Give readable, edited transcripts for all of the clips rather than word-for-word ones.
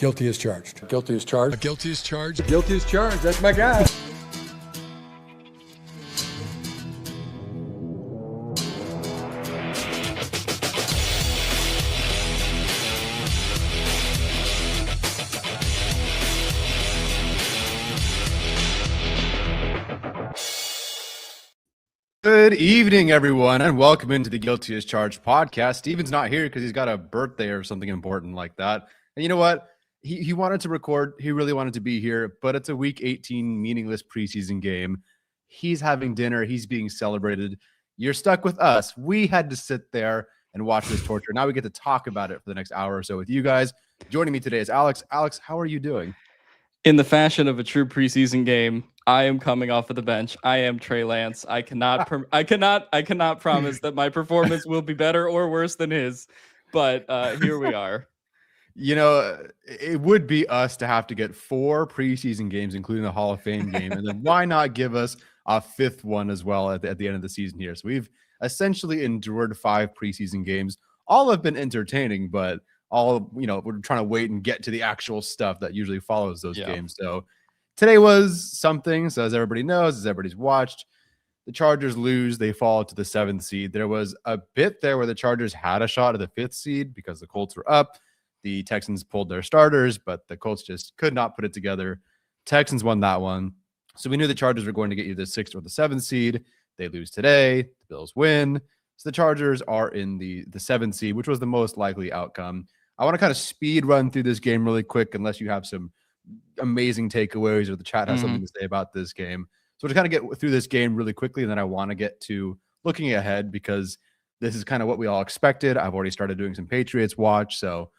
Guilty as charged. Guilty as charged. Guilty as charged. Guilty as charged. That's my guy. Good evening, everyone, and welcome into the Guilty as Charged podcast. Steven's not here because he's got a birthday or something important like that. And you know what? He wanted to record. He really wanted to be here, but it's a Week 18 meaningless preseason game. He's having dinner. He's being celebrated. You're stuck with us. We had to sit there and watch this torture. Now we get to talk about it for the next hour or so with you guys. Joining me today is Alex. Alex, how are you doing? In the fashion of a true preseason game, I am coming off of the bench. I am Trey Lance. I cannot promise that my performance will be better or worse than his, but here we are. You know, it would be us to have to get 4 preseason games, including the Hall of Fame game, and then why not give us a 5th one as well at the end of the season here? So we've essentially endured 5 preseason games. All have been entertaining, but all, you know, we're trying to wait and get to the actual stuff that usually follows those games. So today was something. So as everybody knows, as everybody's watched, the Chargers lose. They fall to the 7th seed. There was a bit there where the Chargers had a shot at the 5th seed because the Colts were up. The Texans pulled their starters, but the Colts just could not put it together. Texans won that one. So we knew the Chargers were going to get either the 6th or the 7th seed. They lose today. The Bills win. So the Chargers are in the 7th seed, which was the most likely outcome. I want to kind of speed run through this game really quick, unless you have some amazing takeaways or the chat has something to say about this game. So to kind of get through this game really quickly, and then I want to get to looking ahead because this is kind of what we all expected. I've already started doing some Patriots watch, so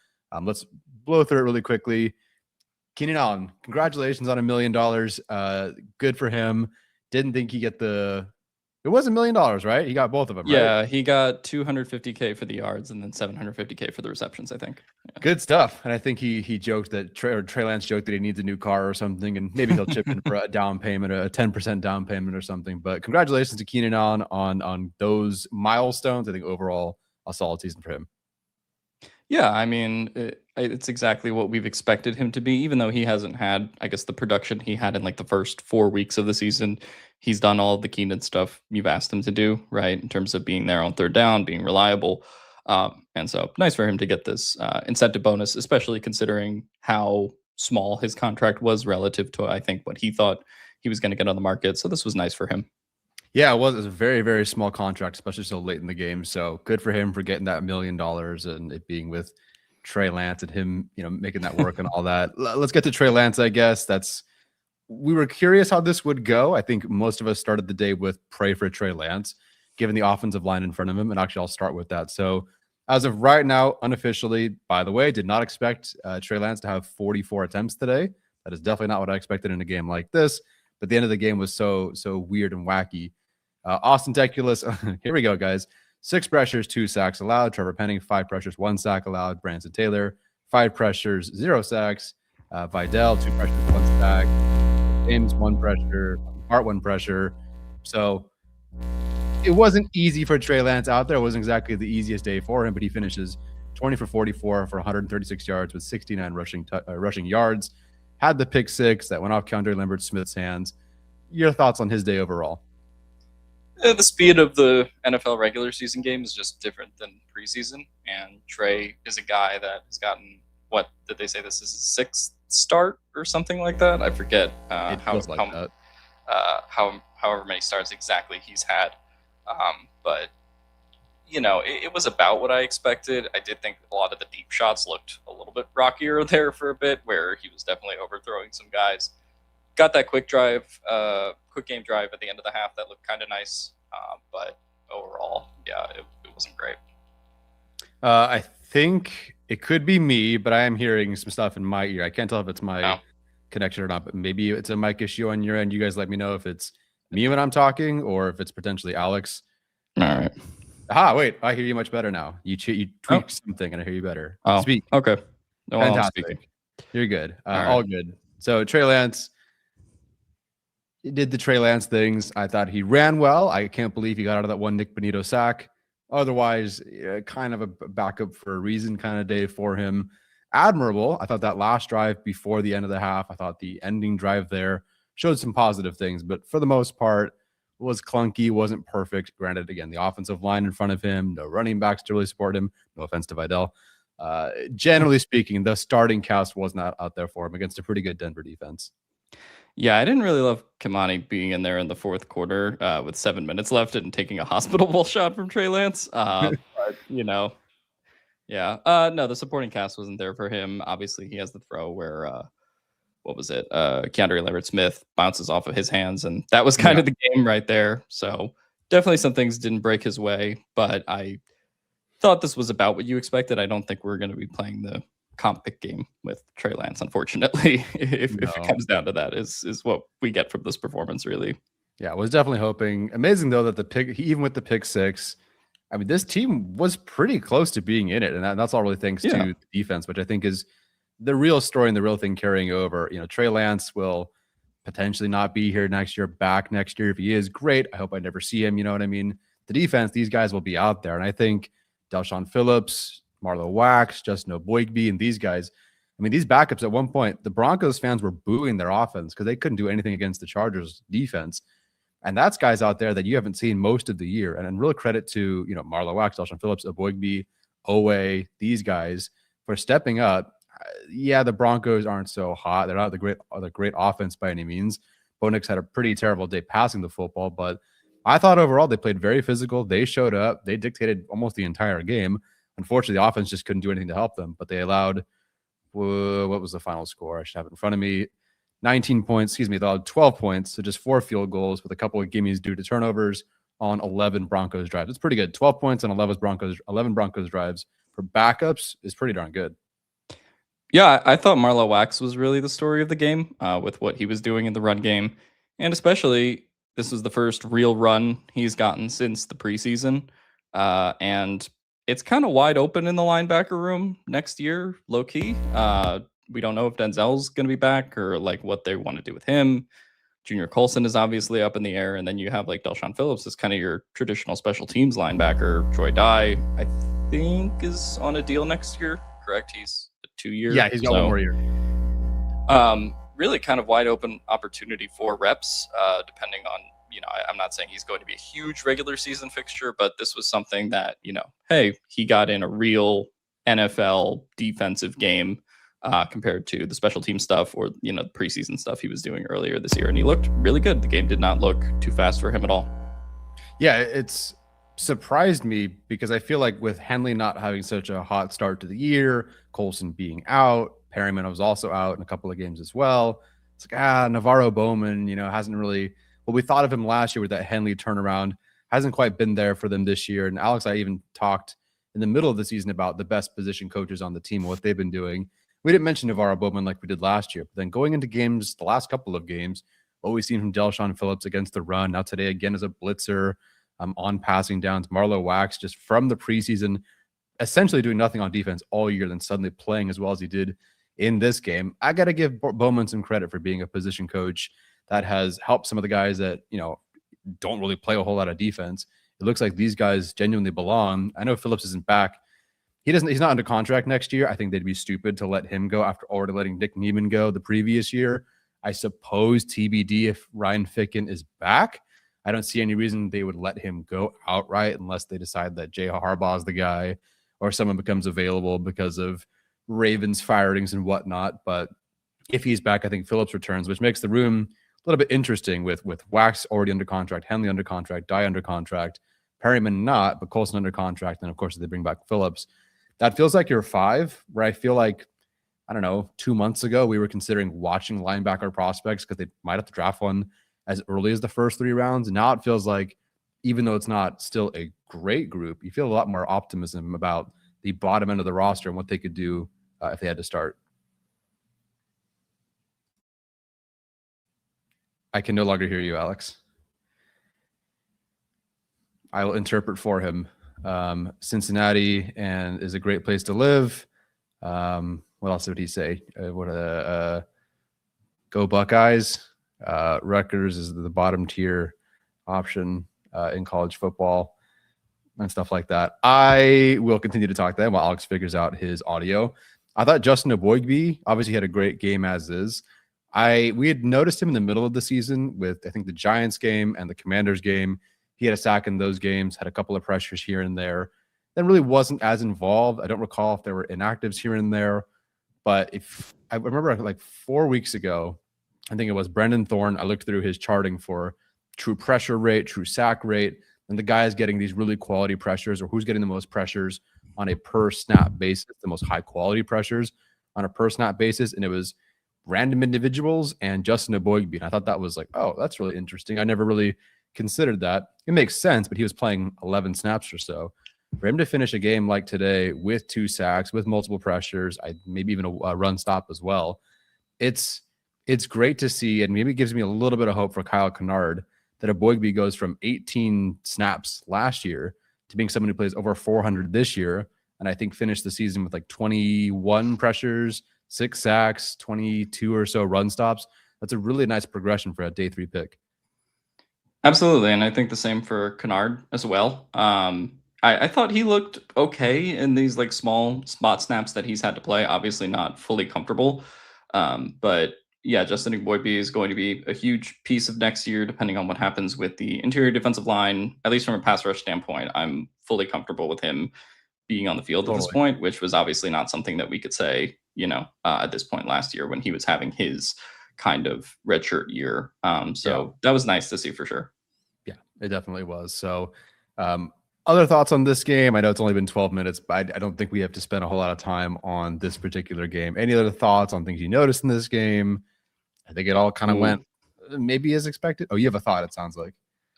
let's blow through it really quickly. Keenan Allen, congratulations on $1 million. Good for him. Didn't think he'd get it was $1 million, right? He got both of them, right? Yeah, he got $250K for the yards and then $750K for the receptions, I think. Yeah. Good stuff. And I think he joked that Trey Lance joked that he needs a new car or something, and maybe he'll chip in for a down payment, a 10% down payment or something. But congratulations to Keenan Allen on those milestones. I think overall a solid season for him. Yeah, I mean, it's exactly what we've expected him to be, even though he hasn't had, I guess, the production he had in like the first 4 weeks of the season. He's done all of the Keenan stuff you've asked him to do, right, in terms of being there on third down, being reliable. And so nice for him to get this incentive bonus, especially considering how small his contract was relative to, I think, what he thought he was going to get on the market. So this was nice for him. Yeah, it was a very, very small contract, especially so late in the game. So good for him for getting that $1 million and it being with Trey Lance and him, you know, making that work and all that. Let's get to Trey Lance, I guess. We were curious how this would go. I think most of us started the day with pray for Trey Lance, given the offensive line in front of him. And actually, I'll start with that. So as of right now, unofficially, by the way, did not expect Trey Lance to have 44 attempts today. That is definitely not what I expected in a game like this. But the end of the game was so weird and wacky. Austin Teculus, here we go, guys. 6 pressures, 2 sacks allowed. Trevor Penning, 5 pressures, 1 sack allowed. Branson Taylor, 5 pressures, 0 sacks. Vidal, 2 pressures, 1 sack. James, 1 pressure. Hart, 1 pressure. So it wasn't easy for Trey Lance out there. It wasn't exactly the easiest day for him, but he finishes 20 for 44 for 136 yards with 69 rushing yards. Had the pick 6 that went off Keandre Lambert Smith's hands. Your thoughts on his day overall? The speed of the NFL regular season game is just different than preseason. And Trey is a guy that has gotten, what did they say, this is his 6th start or something like that? I forget however many starts exactly he's had. But, you know, it was about what I expected. I did think a lot of the deep shots looked a little bit rockier there for a bit, where he was definitely overthrowing some guys. Got that quick game drive at the end of the half that looked kind of nice. But overall, yeah, it wasn't great. I think it could be me, but I am hearing some stuff in my ear. I can't tell if it's my connection or not, but maybe it's a mic issue on your end. You guys let me know if it's me when I'm talking or if it's potentially Alex. All right. Wait, I hear you much better now. You tweaked something and I hear you better. Oh, speak. Okay. No, fantastic. You're good. All good. So Trey Lance did the Trey Lance things. I thought he ran well. I can't believe he got out of that one Nick Bonito sack. Otherwise, kind of a backup for a reason kind of day for him. admirable. I thought that last drive before the end of the half, I thought the ending drive there showed some positive things, but for the most part, was clunky, wasn't perfect. Granted, again, the offensive line in front of him, no running backs to really support him. No offense to Vidal. Generally speaking, the starting cast was not out there for him against a pretty good Denver defense. Yeah, I didn't really love Kamani being in there in the fourth quarter with 7 minutes left and taking a hospital ball shot from Trey Lance. But, yeah. No, the supporting cast wasn't there for him. Obviously, he has the throw where what was it? Keandre Leverett-Smith bounces off of his hands, and that was kind of the game right there. So definitely some things didn't break his way, but I thought this was about what you expected. I don't think we're going to be playing the comp pick game with Trey Lance, unfortunately. if it comes down to that, is what we get from this performance, really. Yeah, I was definitely hoping. Amazing though that the pick, even with the pick six, I mean, this team was pretty close to being in it, and that's all really thanks to the defense, which I think is the real story and the real thing carrying over. You know, Trey Lance will potentially not be here next year, back next year. If he is, great. I hope I never see him. You know what I mean? The defense, these guys will be out there. And I think Delshon Phillips, Marlo Wax, Justin Oboigbe, and these guys, I mean, these backups at one point, the Broncos fans were booing their offense because they couldn't do anything against the Chargers defense. And that's guys out there that you haven't seen most of the year. And real credit to, you know, Marlo Wax, Delshon Phillips, Oboigbe, Owe, these guys for stepping up. Yeah, the Broncos aren't so hot. They're not the great offense by any means. Bo Nix had a pretty terrible day passing the football, but I thought overall they played very physical. They showed up. They dictated almost the entire game. Unfortunately, the offense just couldn't do anything to help them, but they allowed, what was the final score? I should have it in front of me. 19 points, they allowed 12 points, so just 4 field goals with a couple of gimmies due to turnovers on 11 Broncos drives. It's pretty good. 12 points on 11 Broncos drives for backups is pretty darn good. Yeah, I thought Marlo Wax was really the story of the game with what he was doing in the run game. And especially, this was the first real run he's gotten since the preseason. And it's kind of wide open in the linebacker room next year, low key. We don't know if Denzel's going to be back or like what they want to do with him. Junior Colson is obviously up in the air. And then you have like Delshon Phillips as kind of your traditional special teams linebacker. Troy Dye, I think, is on a deal next year, correct? He's 2 years. Yeah, he's got 1 more year. Really kind of wide open opportunity for reps, depending on, you know, I'm not saying he's going to be a huge regular season fixture, but this was something that, you know, hey, he got in a real NFL defensive game compared to the special team stuff or, you know, the preseason stuff he was doing earlier this year. And he looked really good. The game did not look too fast for him at all. Yeah, it's surprised me because I feel like with Henley not having such a hot start to the year, Colson being out, Perryman was also out in a couple of games as well. It's like, Navarro Bowman, you know, hasn't really, well, we thought of him last year with that Henley turnaround, hasn't quite been there for them this year. And Alex, I even talked in the middle of the season about the best position coaches on the team, what they've been doing. We didn't mention Navarro Bowman like we did last year, but then going into games, the last couple of games, what we've seen from Delshon Phillips against the run, now today again as a blitzer, on passing downs, Marlo Wax just from the preseason, essentially doing nothing on defense all year, then suddenly playing as well as he did in this game. I got to give Bowman some credit for being a position coach that has helped some of the guys that, you know, don't really play a whole lot of defense. It looks like these guys genuinely belong. I know Phillips isn't back. He's not under contract next year. I think they'd be stupid to let him go after already letting Nick Neiman go the previous year. I suppose TBD if Ryan Ficken is back. I don't see any reason they would let him go outright unless they decide that Jay Harbaugh is the guy or someone becomes available because of Ravens firings and whatnot. But if he's back, I think Phillips returns, which makes the room a little bit interesting with Wax already under contract, Henley under contract, Dye under contract, Perryman not, but Colson under contract. And of course, they bring back Phillips. That feels like your 5, where I feel like, I don't know, 2 months ago, we were considering watching linebacker prospects because they might have to draft one as early as the first 3 rounds. And now it feels like, even though it's not still a great group, you feel a lot more optimism about the bottom end of the roster and what they could do if they had to start. I can no longer hear you, Alex. I will interpret for him. Cincinnati and is a great place to live. What else would he say? Go Buckeyes. Rutgers is the bottom tier option in college football and stuff like that. I will continue to talk to them while Alex figures out his audio. I thought Justin Aboigbe obviously had a great game as is. We had noticed him in the middle of the season with, I think, the Giants game and the Commanders game. He had a sack in those games, had a couple of pressures here and there. Then really wasn't as involved. I don't recall if there were inactives here and there, but if I remember like 4 weeks ago, I think it was Brendan Thorne. I looked through his charting for true pressure rate, true sack rate, and the guy is getting these really quality pressures, or who's getting the most pressures on a per snap basis, the most high quality pressures on a per snap basis. And it was random individuals and Justin Aboigbe. And I thought that was like, oh, that's really interesting. I never really considered that. It makes sense, but he was playing 11 snaps or so. For him to finish a game like today with 2 sacks, with multiple pressures, maybe even a run stop as well, it's great to see, and maybe it gives me a little bit of hope for Kyle Kennard that Aboigbe goes from 18 snaps last year to being someone who plays over 400 this year, and I think finished the season with like 21 pressures, 6 sacks, 22 or so run stops. That's a really nice progression for a day 3 pick. Absolutely, and I think the same for Kennard as well. I thought he looked okay in these like small spot snaps that he's had to play. Obviously, not fully comfortable, but yeah, Justin Igboigbe is going to be a huge piece of next year, depending on what happens with the interior defensive line. At least from a pass rush standpoint, I'm fully comfortable with him being on the field at this point, which was obviously not something that we could say, at this point last year when he was having his kind of redshirt year. That was nice to see for sure. Yeah, it definitely was. So, other thoughts on this game? I know it's only been 12 minutes, but I don't think we have to spend a whole lot of time on this particular game. Any other thoughts on things you noticed in this game? I think it all kind of went maybe as expected. Oh, you have a thought, it sounds like.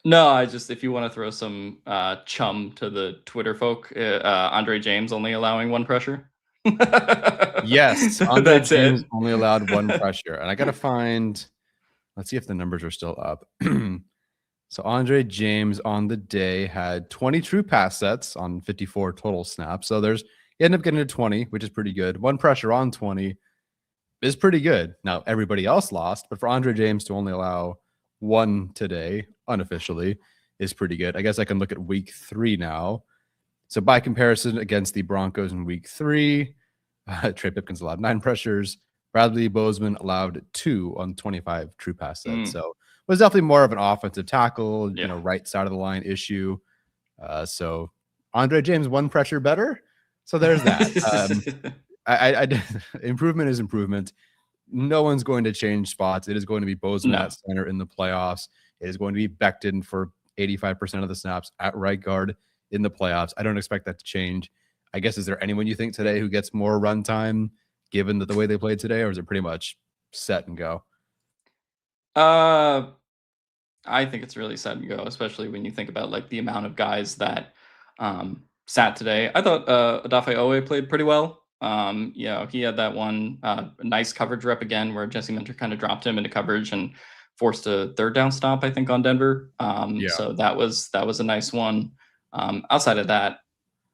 No, if you want to throw some chum to the Twitter folk, Andre James only allowing 1 pressure. Yes, Andre James only allowed 1 pressure. And I got to find, let's see if the numbers are still up. So Andre James on the day had 20 true pass sets on 54 total snaps. So he ended up getting to 20, which is pretty good. 1 pressure on 20 is pretty good. Now, everybody else lost, but for Andre James to only allow 1 today, unofficially, is pretty good. I guess I can look at week 3 now. So by comparison against the Broncos in week 3, Trey Pipkins allowed 9 pressures. Bradley Bozeman allowed 2 on 25 true pass sets. So it was definitely more of an offensive tackle, right side of the line issue. So Andre James 1 pressure better. So there's that. Improvement is improvement. No one's going to change spots. It is going to be Bozeman at center in the playoffs. It is going to be Becton for 85% of the snaps at right guard in the playoffs. I don't expect that to change. I guess, is there anyone you think today who gets more run time given the way they played today, or is it pretty much set and go? I think it's really set and go, especially when you think about like the amount of guys that sat today. I thought Odafe Owe played pretty well. He had that one nice coverage rep again where Jesse Minter kind of dropped him into coverage and forced a 3rd down stop, I think, on Denver. So that was a nice one. Outside of that,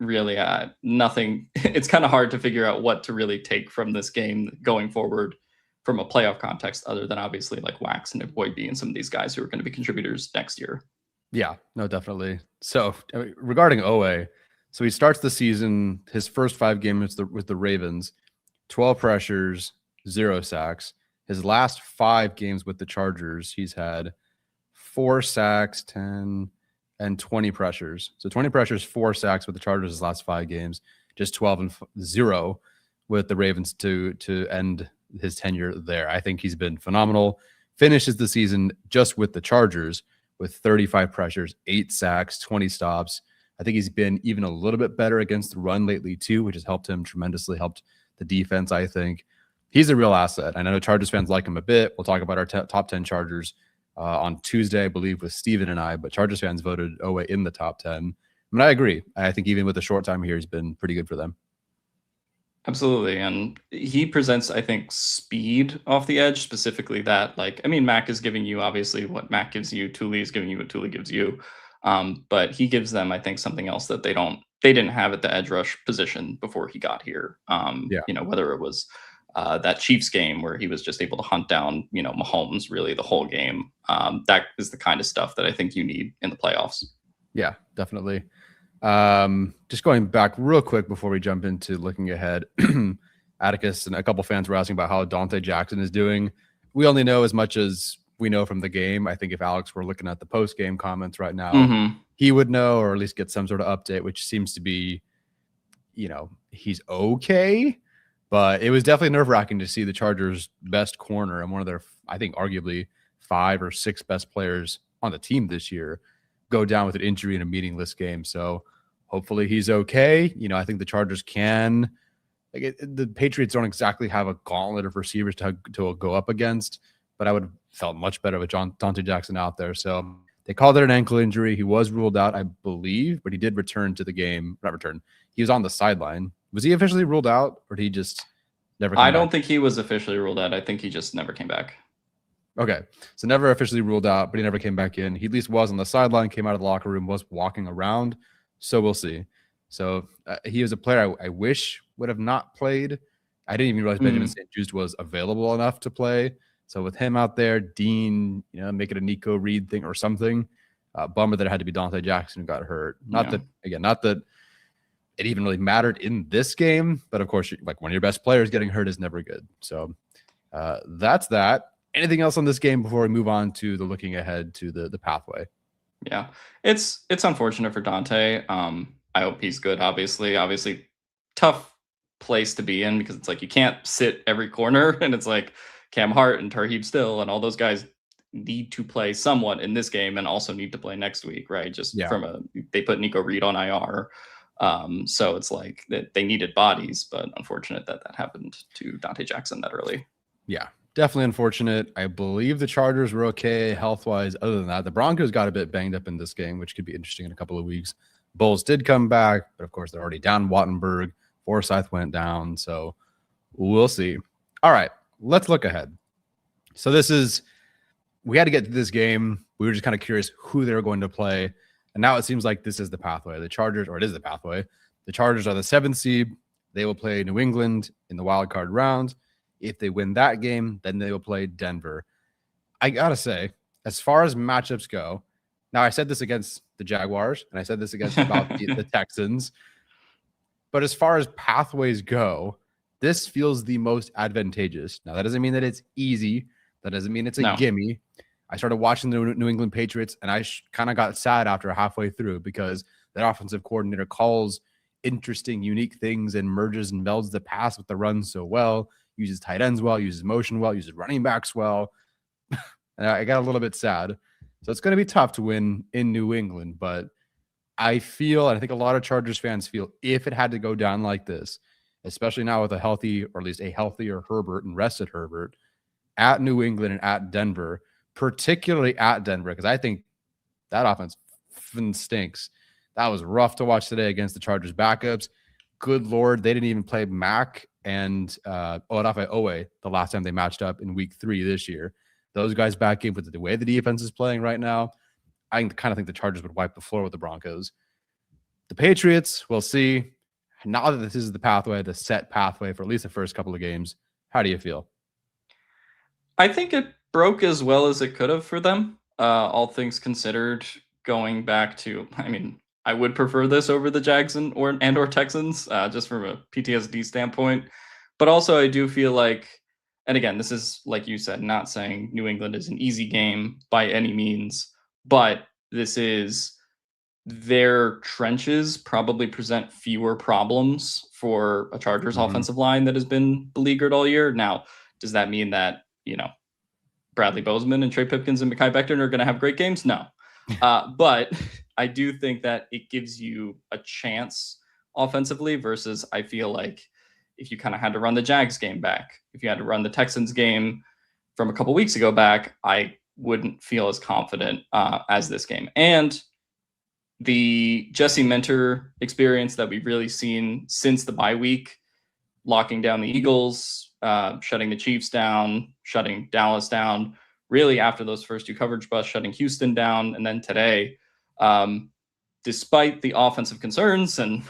really nothing. It's kind of hard to figure out what to really take from this game going forward from a playoff context, other than obviously like Wax and Igboigbe and some of these guys who are going to be contributors next year. Yeah, no, definitely. So regarding Owe, so he starts the season, his first 5 games with the Ravens, 12 pressures, 0 sacks. His last 5 games with the Chargers, he's had 4 sacks, 10, and 20 pressures. So 20 pressures, 4 sacks with the Chargers his last 5 games, just 12 and 0 with the Ravens to end his tenure there. I think he's been phenomenal. Finishes the season just with the Chargers with 35 pressures, 8 sacks, 20 stops. I think he's been even a little bit better against the run lately too, which has helped him tremendously, helped the defense. I think he's a real asset. And I know Chargers fans like him a bit. We'll talk about our top 10 Chargers on Tuesday, I believe, with Steven and I, but Chargers fans voted Owe in the top 10. I mean, I agree. I think even with a short time here, he's been pretty good for them. Absolutely. And he presents, I think, speed off the edge, specifically that, Mac is giving you obviously what Mac gives you. Thule is giving you what Thule gives you. But he gives them, I think, something else that they didn't have at the edge rush position before he got here. Whether it was that Chiefs game where he was just able to hunt down, Mahomes really the whole game. That is the kind of stuff that I think you need in the playoffs. Yeah, definitely. Just going back real quick before we jump into looking ahead. Atticus and a couple fans were asking about how Dante Jackson is doing. We only know as much as we know from the game. I think if Alex were looking at the post-game comments right now, he would know, or at least get some sort of update, which seems to be, he's okay. But it was definitely nerve-wracking to see the Chargers' best corner and one of their, I think, arguably 5 or 6 best players on the team this year go down with an injury in a meaningless game. So hopefully he's okay. I think the Chargers can. The Patriots don't exactly have a gauntlet of receivers to go up against, but I would have felt much better with Dante Jackson out there. So they called it an ankle injury. He was ruled out, I believe, but he did return to the game. Not return. He was on the sideline. Was he officially ruled out, or did he just never came I don't back? think he was officially ruled out. I think he just never came back. Okay. So never officially ruled out, but he never came back in. He at least was on the sideline, came out of the locker room, was walking around. So we'll see. So he was a player I wish would have not played. I didn't even realize Benjamin St-Juste was available enough to play. So with him out there, Dean, make it a Nico Reed thing or something. Bummer that it had to be Dante Jackson who got hurt. Not that it even really mattered in this game, but of course, like one of your best players getting hurt is never good. So that's that. Anything else on this game before we move on to the looking ahead to the pathway? Yeah, it's unfortunate for Dante. I hope he's good. Obviously, tough place to be in because it's like you can't sit every corner, and it's like Cam Hart and Tarheeb Still and all those guys need to play somewhat in this game and also need to play next week, right? They put Nico Reed on IR. So it's like that they needed bodies, but unfortunate that happened to Dante Jackson that early. Yeah, definitely unfortunate. I believe the Chargers were okay health-wise. Other than that, the Broncos got a bit banged up in this game, which could be interesting in a couple of weeks. Bulls did come back, but of course they're already down Wattenberg. Forsyth went down, so we'll see. All right, let's look ahead. So we had to get to this game. We were just kind of curious who they were going to play. And now it seems like this is the pathway. The Chargers, or it is the pathway. The Chargers are the 7th seed. They will play New England in the wild card round. If they win that game, then they will play Denver. I got to say, as far as matchups go, now I said this against the Jaguars, and I said this against about the Texans. But as far as pathways go, this feels the most advantageous. Now, that doesn't mean that it's easy. That doesn't mean it's a gimme. I started watching the New England Patriots, and I kind of got sad after halfway through because their offensive coordinator calls interesting, unique things and merges and melds the pass with the run so well, uses tight ends well, uses motion well, uses running backs well. And I got a little bit sad. So it's going to be tough to win in New England, but I feel, and I think a lot of Chargers fans feel, if it had to go down like this, especially now with a healthy, or at least a healthier Herbert and rested Herbert, at New England and at Denver, particularly at Denver, because I think that offense stinks. That was rough to watch today against the Chargers backups. Good Lord, they didn't even play Mack and Olafe Owe the last time they matched up in week 3 this year. Those guys back in with the way the defense is playing right now. I kind of think the Chargers would wipe the floor with the Broncos. The Patriots, we'll see. Now that this is the pathway, the set pathway for at least the first couple of games, how do you feel? I think it broke as well as it could have for them. All things considered, going back to, I would prefer this over the Jags or Texans, just from a PTSD standpoint. But also, I do feel like, and again, this is, like you said, not saying New England is an easy game by any means, but this is, their trenches probably present fewer problems for a Chargers offensive line that has been beleaguered all year. Now, does that mean that, Bradley Bozeman and Trey Pipkins and Mekhi Becton are going to have great games? No. But I do think that it gives you a chance offensively versus, I feel like, if you kind of had to run the Jags game back, if you had to run the Texans game from a couple weeks ago back, I wouldn't feel as confident as this game. And the Jesse Minter experience that we've really seen since the bye week, locking down the Eagles, shutting the Chiefs down, shutting Dallas down, really after those first 2 coverage busts, shutting Houston down, and then today, despite the offensive concerns, and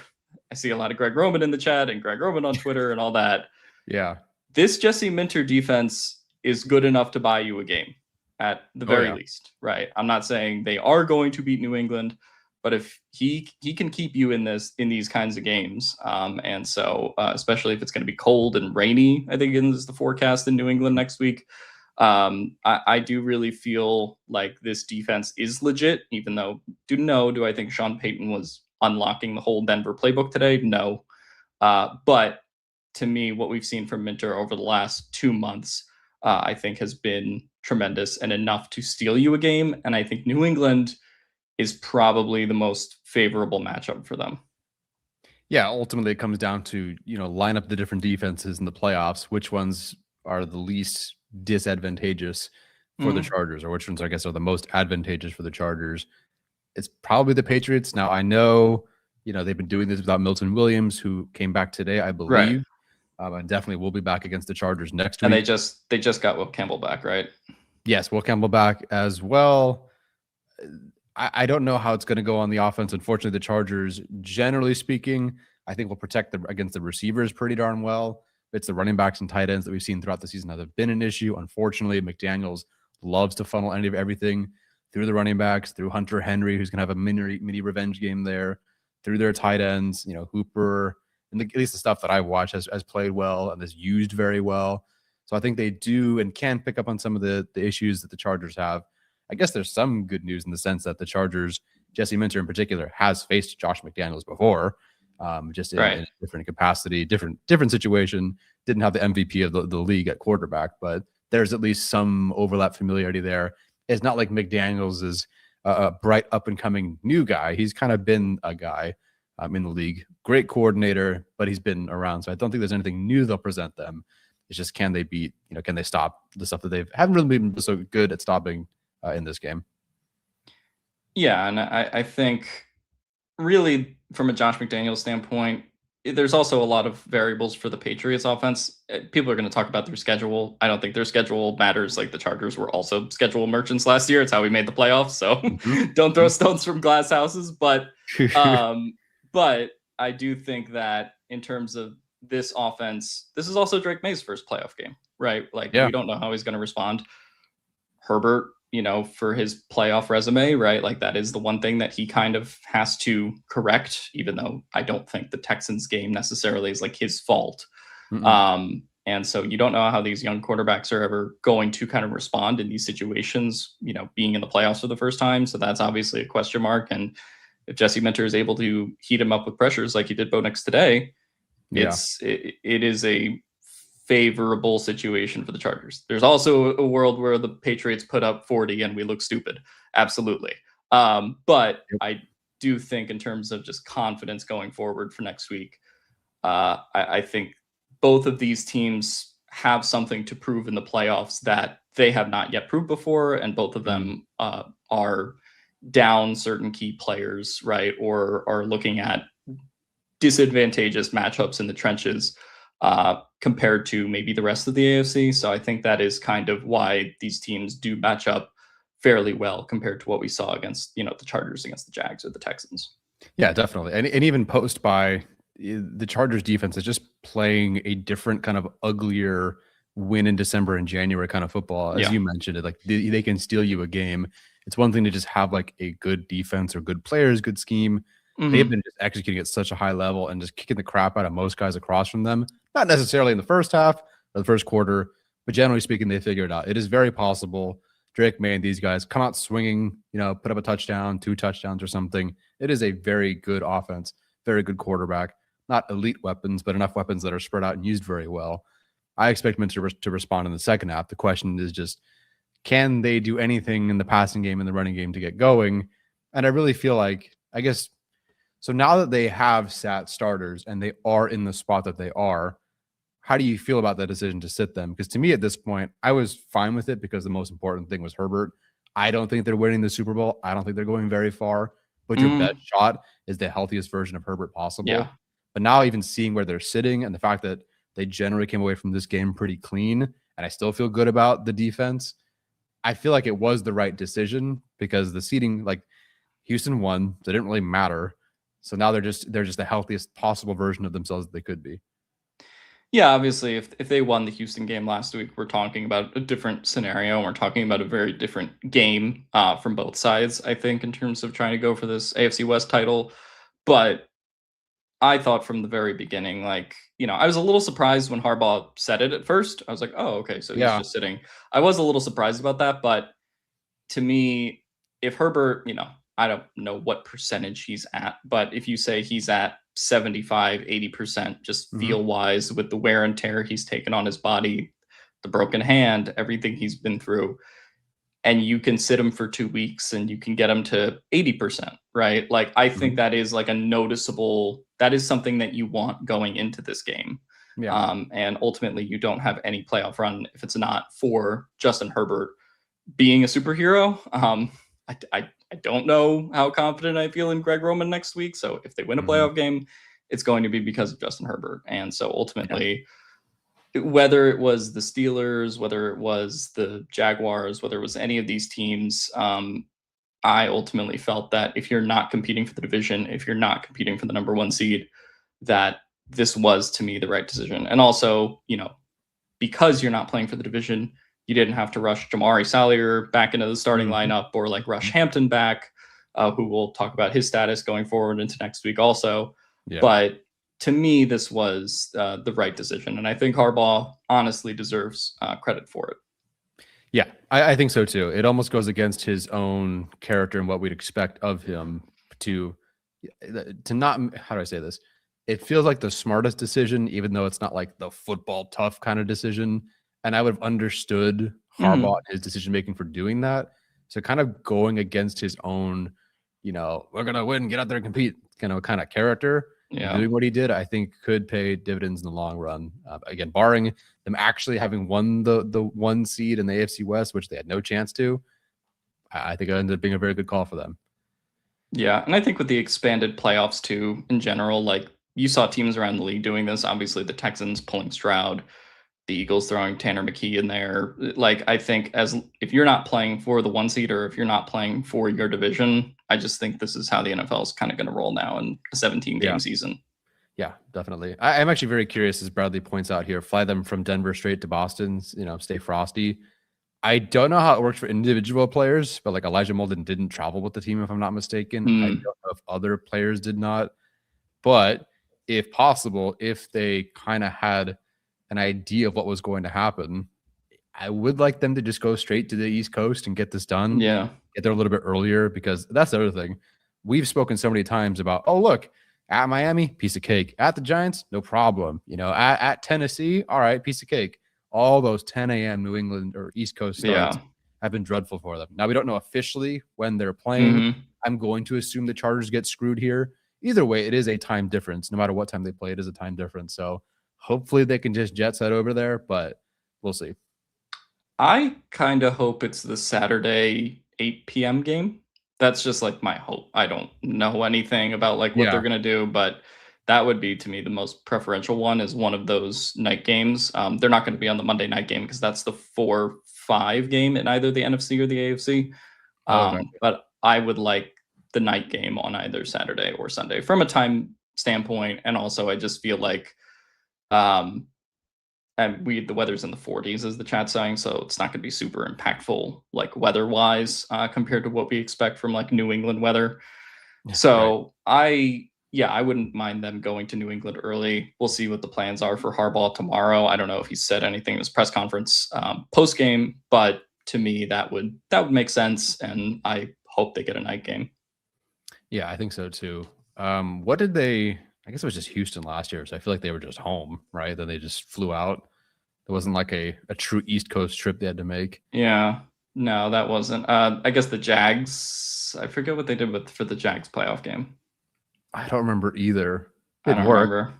I see a lot of Greg Roman in the chat and Greg Roman on Twitter and all that. Yeah. This Jesse Minter defense is good enough to buy you a game at the very least, right? I'm not saying they are going to beat New England, but if he can keep you in these kinds of games, and so especially if it's going to be cold and rainy, I think is the forecast in New England next week. I do really feel like this defense is legit, even though do I think Sean Payton was unlocking the whole Denver playbook today? No. But to me, what we've seen from Minter over the last 2 months, I think has been tremendous and enough to steal you a game. And I think New England is probably the most favorable matchup for them. Yeah, ultimately it comes down to, line up the different defenses in the playoffs, which ones are the least disadvantageous for the Chargers, or which ones, I guess, are the most advantageous for the Chargers. It's probably the Patriots. Now, I know, they've been doing this without Milton Williams, who came back today, I believe. Right. And definitely will be back against the Chargers next week. And they just got Will Campbell back, right? Yes, Will Campbell back as well. I don't know how it's going to go on the offense. Unfortunately, the Chargers, generally speaking, I think will protect them against the receivers pretty darn well. It's the running backs and tight ends that we've seen throughout the season that have been an issue. Unfortunately, McDaniels loves to funnel everything through the running backs, through Hunter Henry, who's going to have a mini revenge game there, through their tight ends, Hooper, and at least the stuff that I've watched has played well and is used very well. So I think they do and can pick up on some of the issues that the Chargers have. I guess there's some good news in the sense that the Chargers, Jesse Minter in particular, has faced Josh McDaniels before, just in a different capacity, different situation. Didn't have the MVP of the league at quarterback, but there's at least some overlap familiarity there. It's not like McDaniels is a bright up-and-coming new guy. He's kind of been a guy in the league. Great coordinator, but he's been around. So I don't think there's anything new they'll present them. It's just, can they can they stop the stuff that they haven't really been so good at stopping in this game? Yeah, and I think really from a Josh McDaniels standpoint, there's also a lot of variables for the Patriots offense. People are going to talk about their schedule. I don't think their schedule matters. Like, the Chargers were also schedule merchants last year. It's how we made the playoffs. So don't throw stones from glass houses. But I do think that in terms of this offense, this is also Drake May's first playoff game, right? Like, we don't know how he's going to respond. Herbert, for his playoff resume, right? Like, that is the one thing that he kind of has to correct, even though I don't think the Texans game necessarily is like his fault. And so you don't know how these young quarterbacks are ever going to kind of respond in these situations, being in the playoffs for the first time. So that's obviously a question mark. And if Jesse Minter is able to heat him up with pressures like he did Bo Nix today, it is a favorable situation for the Chargers. There's also a world where the Patriots put up 40 and we look stupid. Absolutely. But I do think in terms of just confidence going forward for next week, I think both of these teams have something to prove in the playoffs that they have not yet proved before. And both of them are down certain key players, right? Or are looking at disadvantageous matchups in the trenches compared to maybe the rest of the AFC. So I think that is kind of why these teams do match up fairly well compared to what we saw against, the Chargers against the Jags or the Texans. Yeah, definitely. And even post by the Chargers defense is just playing a different kind of uglier win in December and January kind of football. As you mentioned it, like they can steal you a game. It's one thing to just have like a good defense or good players, good scheme. They've been just executing at such a high level and just kicking the crap out of most guys across from them. Not necessarily in the first half or the first quarter, but generally speaking, they figure it out. It is very possible Drake May and these guys come out swinging, put up a touchdown, 2 touchdowns or something. It is a very good offense, very good quarterback. Not elite weapons, but enough weapons that are spread out and used very well. I expect them to respond in the second half. The question is just, can they do anything in the passing game and the running game to get going? And I really feel like, I guess, so now that they have sat starters and they are in the spot that they are, how do you feel about that decision to sit them? Because to me at this point, I was fine with it because the most important thing was Herbert. I don't think they're winning the Super Bowl. I don't think they're going very far. But your best shot is the healthiest version of Herbert possible. Yeah. But now even seeing where they're sitting and the fact that they generally came away from this game pretty clean, and I still feel good about the defense, I feel like it was the right decision because the seeding, like Houston won, so it didn't really matter. So now they're just the healthiest possible version of themselves that they could be. Yeah, obviously, if they won the Houston game last week, we're talking about a different scenario. And we're talking about a very different game from both sides, I think, in terms of trying to go for this AFC West title. But I thought from the very beginning, like, I was a little surprised when Harbaugh said it at first. I was like, oh, okay, so he's Yeah. just sitting. I was a little surprised about that, but to me, if Herbert, I don't know what percentage he's at, but if you say he's at 75, 80%, just Mhm. feel wise with the wear and tear he's taken on his body, the broken hand, everything he's been through, and you can sit him for 2 weeks and you can get him to 80%, right? Like, I think Mhm. that is like that is something that you want going into this game. Yeah. And ultimately, you don't have any playoff run if it's not for Justin Herbert being a superhero. I don't know how confident I feel in Greg Roman next week. So if they win a Mhm. playoff game, it's going to be because of Justin Herbert. And so Yeah. ultimately, whether it was the Steelers, whether it was the Jaguars, whether it was any of these teams, I ultimately felt that if you're not competing for the division, if you're not competing for the number one seed, that this was to me the right decision. And also, because you're not playing for the division, you didn't have to rush Jamari Salyer back into the starting Mhm. lineup or like rush Hampton back, who we'll talk about his status going forward into next week also. Yeah. But to me, this was the right decision. And I think Harbaugh honestly deserves credit for it. Yeah, I think so too. It almost goes against his own character and what we'd expect of him to not, how do I say this? It feels like the smartest decision, even though it's not like the football tough kind of decision. And I would have understood Harbaugh Mhm. and his decision making for doing that. So kind of going against his own, we're gonna win, get out there and compete, kind of character. And Yeah. doing what he did, I think could pay dividends in the long run. Again, barring them actually having won the one seed in the AFC West, which they had no chance to, I think it ended up being a very good call for them. Yeah, and I think with the expanded playoffs too, in general, like you saw teams around the league doing this. Obviously, the Texans pulling Stroud, the Eagles throwing Tanner McKee in there. Like, I think if you're not playing for the one seed or if you're not playing for your division, I just think this is how the NFL is kind of going to roll now in a 17 Yeah. game season. Yeah, definitely. I'm actually very curious, as Bradley points out here, fly them from Denver straight to Boston, stay frosty. I don't know how it works for individual players, but like Elijah Molden didn't travel with the team, if I'm not mistaken. I don't know if other players did not, but if possible, if they kind of had an idea of what was going to happen, I would like them to just go straight to the East Coast and get this done. Yeah. Get there a little bit earlier, because that's the other thing. We've spoken so many times about, oh, look, at Miami, piece of cake. At the Giants, no problem. At Tennessee, all right, piece of cake. All those 10 a.m. New England or East Coast starts Yeah. have been dreadful for them. Now, we don't know officially when they're playing. hmm I'm going to assume the Chargers get screwed here. Either way, it is a time difference. No matter what time they play, it is a time difference. So hopefully they can just jet set over there, but we'll see. I kind of hope it's the Saturday 8 p.m. game. That's just like my hope. I don't know anything about like what they're Yeah. gonna do, but that would be to me the most preferential one is one of those night games. They're not going to be on the Monday night game because that's the 4-5 game in either the NFC or the AFC. Oh, okay. But I would like the night game on either Saturday or Sunday from a time standpoint, and also I just feel like um, and the weather's in the 40s as the chat saying, so it's not going to be super impactful like weather wise compared to what we expect from like New England weather. Right. So I wouldn't mind them going to New England early. We'll see what the plans are for Harbaugh tomorrow. I don't know if he said anything in his press conference post game, but to me that would make sense, and I hope they get a night game. Yeah, I think so too. What did they? I guess it was just Houston last year, so I feel like they were just home, right? Then they just flew out. It wasn't like a true East Coast trip they had to make. Yeah, no, that wasn't. I guess the Jags. I forget what they did for the Jags playoff game. I don't remember either. I Didn't don't work. remember.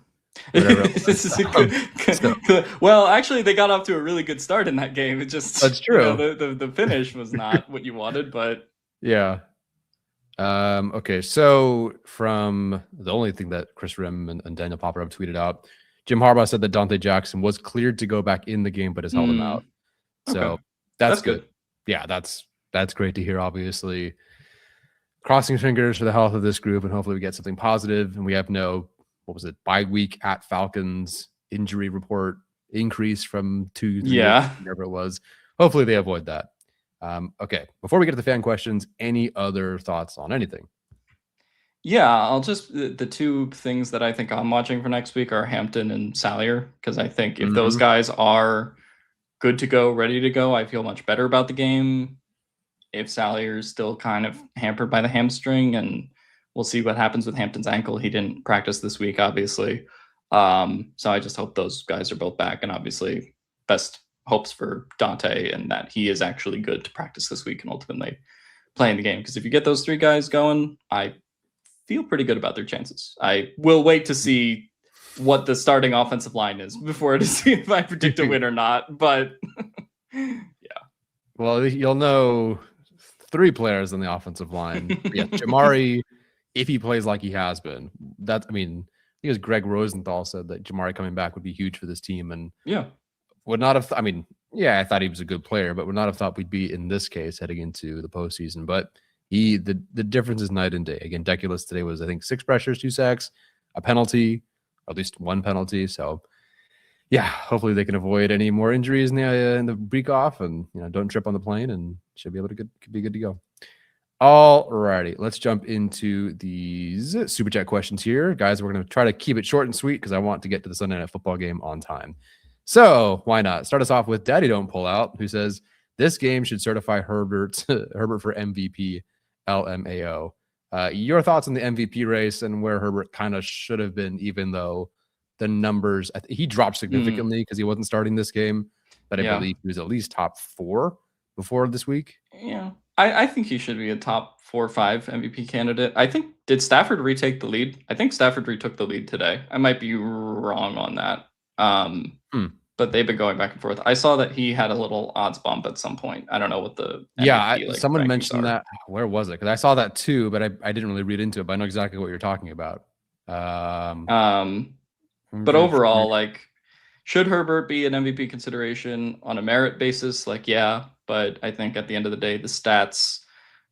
Whatever. This is a well, actually, they got off to a really good start in that game. It just That's true. the finish was not what you wanted, but Yeah. Okay, so from the only thing that Chris Rim and Daniel Popper have tweeted out, Jim Harbaugh said that Dante Jackson was cleared to go back in the game, but has held him out. So okay, that's good. Yeah, that's great to hear. Obviously, crossing fingers for the health of this group, and hopefully we get something positive. And we have no, what was it, bye week at Falcons. injury report increase from 2 3 Yeah. weeks, whatever it was. Hopefully they avoid that. Okay, before we get to the fan questions, any other thoughts on anything? Yeah, I'll just the two things that I think I'm watching for next week are Hampton and Salyer, because I think if those guys are good to go, ready to go, I feel much better about the game. If Salyer's still kind of hampered by the hamstring, and we'll see what happens with Hampton's ankle. He didn't practice this week, obviously. So I just hope those guys are both back, and obviously best hopes for Dante and that he is actually good to practice this week and ultimately playing the game. Because if you get those three guys going, I feel pretty good about their chances. I will wait to see what the starting offensive line is before to see if I predict a win or not. But yeah. Well, you'll know 3 players on the offensive line. Yeah, Jamari, if he plays like he has been, I think it was Greg Rosenthal said that Jamari coming back would be huge for this team, and Yeah. would not have. I thought he was a good player, but would not have thought we'd be in this case heading into the postseason. But the difference is night and day. Again, Deculus today was, I think, 6 pressures, 2 sacks, a penalty, or at least 1 penalty. So yeah, hopefully they can avoid any more injuries in the week off, and don't trip on the plane, and should be able to be good to go. All righty, let's jump into these super chat questions here, guys. We're going to try to keep it short and sweet because I want to get to the Sunday Night Football game on time. So why not start us off with Daddy Don't Pull Out, who says this game should certify Herbert for MVP. LMAO. Your thoughts on the MVP race and where Herbert kind of should have been, even though the numbers, he dropped significantly because he wasn't starting this game, but I believe he was at least top 4 before this week. Yeah, I think he should be a top 4 or 5 MVP candidate. I think, did Stafford retake the lead? I think Stafford retook the lead today. I might be wrong on that. But they've been going back and forth. I saw that he had a little odds bump at some point. I don't know what the someone mentioned that. Where was it? Because I saw that too, but I didn't really read into it. But I know exactly what you're talking about. But overall, like, should Herbert be an MVP consideration on a merit basis? Like, yeah, but I think at the end of the day, the stats,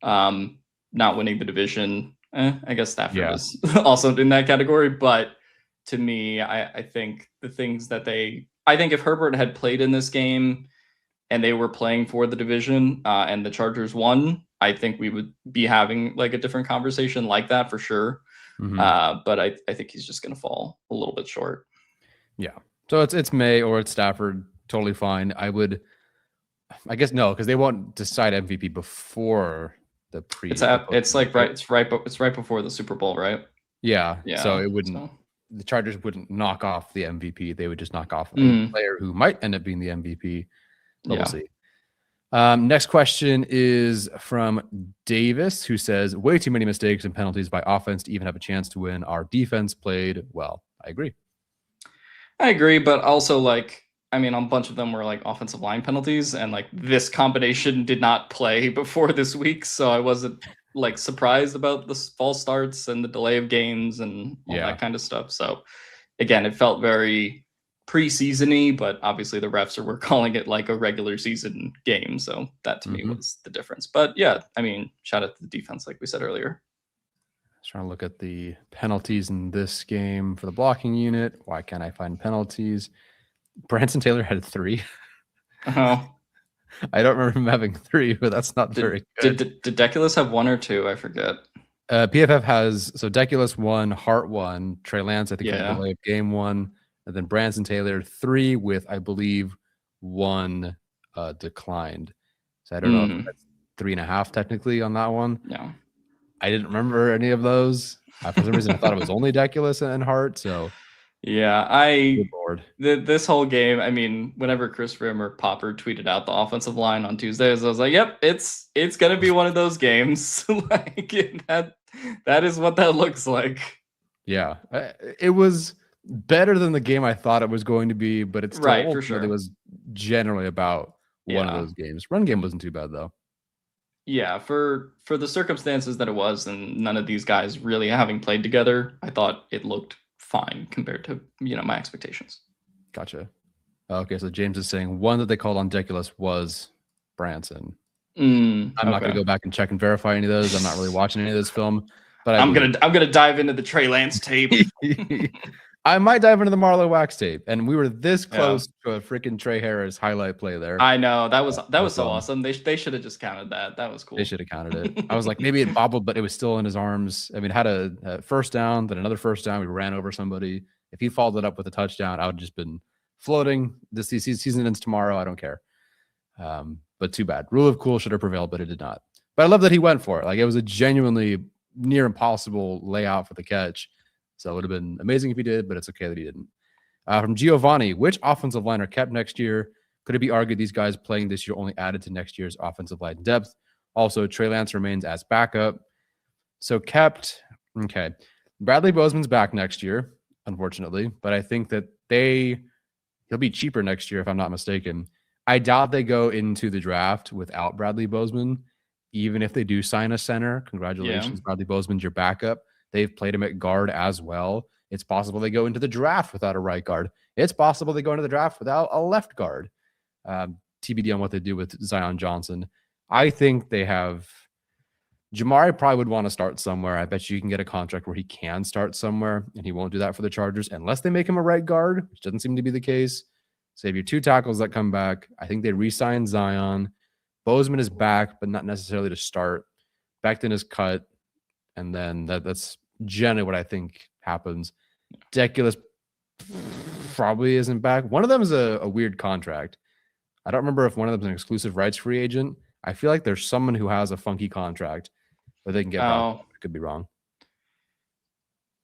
not winning the division, I guess Stafford is also in that category. But to me, I think the things that I think if Herbert had played in this game and they were playing for the division and the Chargers won, I think we would be having like a different conversation like that for sure. But I think he's just going to fall a little bit short. Yeah. So it's May or it's Stafford. Totally fine. I guess no, because they won't decide MVP before the pre. It's right before the Super Bowl, right? Yeah. So it wouldn't. The Chargers wouldn't knock off the MVP. They would just knock off a player who might end up being the MVP. But we'll see. Next question is from Davis, who says, way too many mistakes and penalties by offense to even have a chance to win. Our defense played well. I agree, but also on a bunch of them were like offensive line penalties, and like this combination did not play before this week. So I wasn't like surprised about the false starts and the delay of games and all that kind of stuff. So again, it felt very preseason-y, but obviously the refs were calling it like a regular season game. So that to me was the difference. But yeah, shout out to the defense, like we said earlier. Trying to look at the penalties in this game for the blocking unit. Why can't I find penalties? Branson Taylor had 3. Oh. I don't remember him having 3, but that's not very good. Did Deculus have 1 or 2? I forget. PFF has, so Deculus 1, Hart 1, Trey Lance, I think, had a delay of game 1, and then Branson Taylor 3 with, I believe, 1 declined. So I don't know if that's 3.5 technically on that one. Yeah. I didn't remember any of those. For some reason, I thought it was only Deculus and Hart. So yeah, this whole game, whenever Chris Rim or Popper tweeted out the offensive line on Tuesdays, I was like, yep, it's gonna be one of those games. That is what that looks like. Yeah, it was better than the game I thought it was going to be, but it's still for sure. It was generally about one of those games. Run game wasn't too bad though. Yeah, for the circumstances that it was, and none of these guys really having played together, I thought it looked fine compared to my expectations. Gotcha. Okay, so James is saying one that they called on Deculus was Branson. I'm not going to go back and check and verify any of those. I'm not really watching any of this film, but I'm gonna dive into the Trey Lance tape. I might dive into the Marlowe wax tape, and we were this close to a freaking Trey Harris highlight play there. I know that was so awesome. They should have just counted that. That was cool. They should have counted it. I was like, maybe it bobbled, but it was still in his arms. I mean, had a first down, then another first down. We ran over somebody. If he followed it up with a touchdown, I would just been floating. This season ends tomorrow. I don't care. But too bad. Rule of cool should have prevailed, but it did not. But I love that he went for it. Like, it was a genuinely near impossible layout for the catch. So it would have been amazing if he did, but it's okay that he didn't. From Giovanni, which offensive line are kept next year? Could it be argued these guys playing this year only added to next year's offensive line depth? Also, Trey Lance remains as backup. So kept, okay. Bradley Bozeman's back next year, unfortunately, but I think that he'll be cheaper next year if I'm not mistaken. I doubt they go into the draft without Bradley Bozeman, even if they do sign a center. Congratulations, Bradley Bozeman's your backup. They've played him at guard as well. It's possible they go into the draft without a right guard. It's possible they go into the draft without a left guard. TBD on what they do with Zion Johnson. I think they have Jamari probably would want to start somewhere. I bet you can get a contract where he can start somewhere, and he won't do that for the Chargers unless they make him a right guard, which doesn't seem to be the case. So you have your two tackles that come back. I think they re-sign Zion. Bozeman is back, but not necessarily to start. Becton is cut, and then that's generally what I think happens. Deculus probably isn't back. One of them is a weird contract. I don't remember if one of them is an exclusive rights free agent. I feel like there's someone who has a funky contract where they can get back. I could be wrong.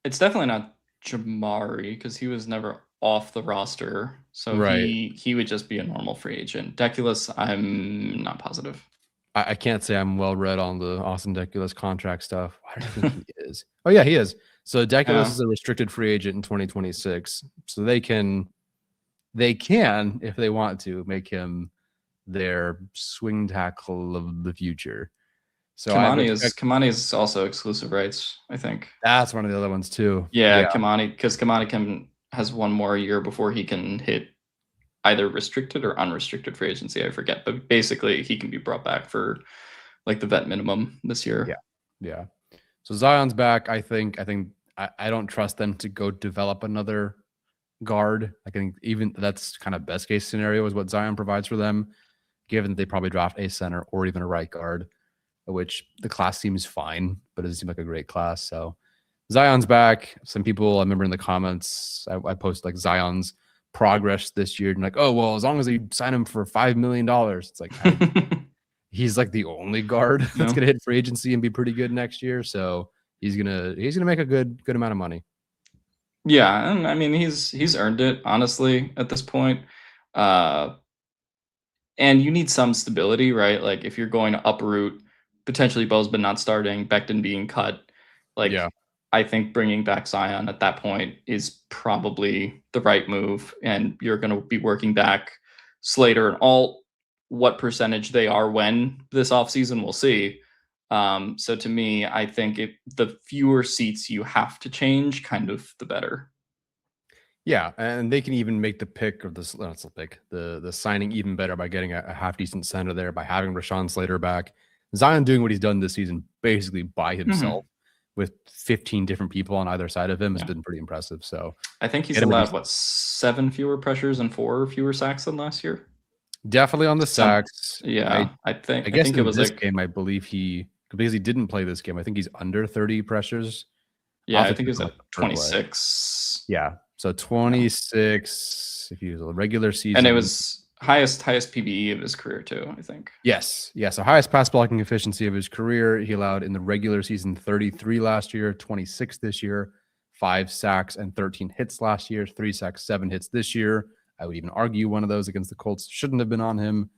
It's definitely not Jamari because he was never off the roster. So he would just be a normal free agent. Deculus, I'm not positive. I can't say I'm well read on the Austin Deculus contract stuff. Why do I think he is? Oh, yeah, he is. So Deculus is a restricted free agent in 2026. So they can, if they want to, make him their swing tackle of the future. So Kamani is also exclusive rights, I think. That's one of the other ones too. Yeah. Kamani, because Kamani has one more year before he can hit either restricted or unrestricted free agency. I forget, but basically he can be brought back for like the vet minimum this year. Yeah. So Zion's back. I think I don't trust them to go develop another guard. I think even that's kind of best case scenario is what Zion provides for them, given that they probably draft a center or even a right guard, which the class seems fine, but it doesn't seem like a great class. So Zion's back. Some people, I remember in the comments, I posted like Zion's progress this year and like, oh, well, as long as they sign him for $5 million, it's like, he's like the only guard that's going to hit free agency and be pretty good next year. So he's going to make a good amount of money. Yeah. And I mean, he's earned it, honestly, at this point. And you need some stability, right? Like if you're going to uproot potentially Bozeman not starting, Becton being cut, I think bringing back Zion at that point is probably the right move. And you're going to be working back Slater and Alt. What percentage they are when this offseason, we'll see. So to me, I think the fewer seats you have to change, kind of the better. Yeah, and they can even make the pick of this. That's the pick. The signing even better by getting a half decent center there, by having Rashawn Slater back. Zion doing what he's done this season basically by himself with 15 different people on either side of him has been pretty impressive. So I think he's allowed 7 fewer pressures and 4 fewer sacks than last year. Definitely on the sacks. I guess it was this game. I believe because he didn't play this game, I think he's under 30 pressures. Yeah, I think it was like 26. Yeah, so 26 if you use a regular season. And it was highest PBE of his career too, I think. Yes. So highest pass blocking efficiency of his career. He allowed in the regular season 33 last year, 26 this year, 5 sacks and 13 hits last year, 3 sacks, 7 hits this year. I would even argue one of those against the Colts shouldn't have been on him.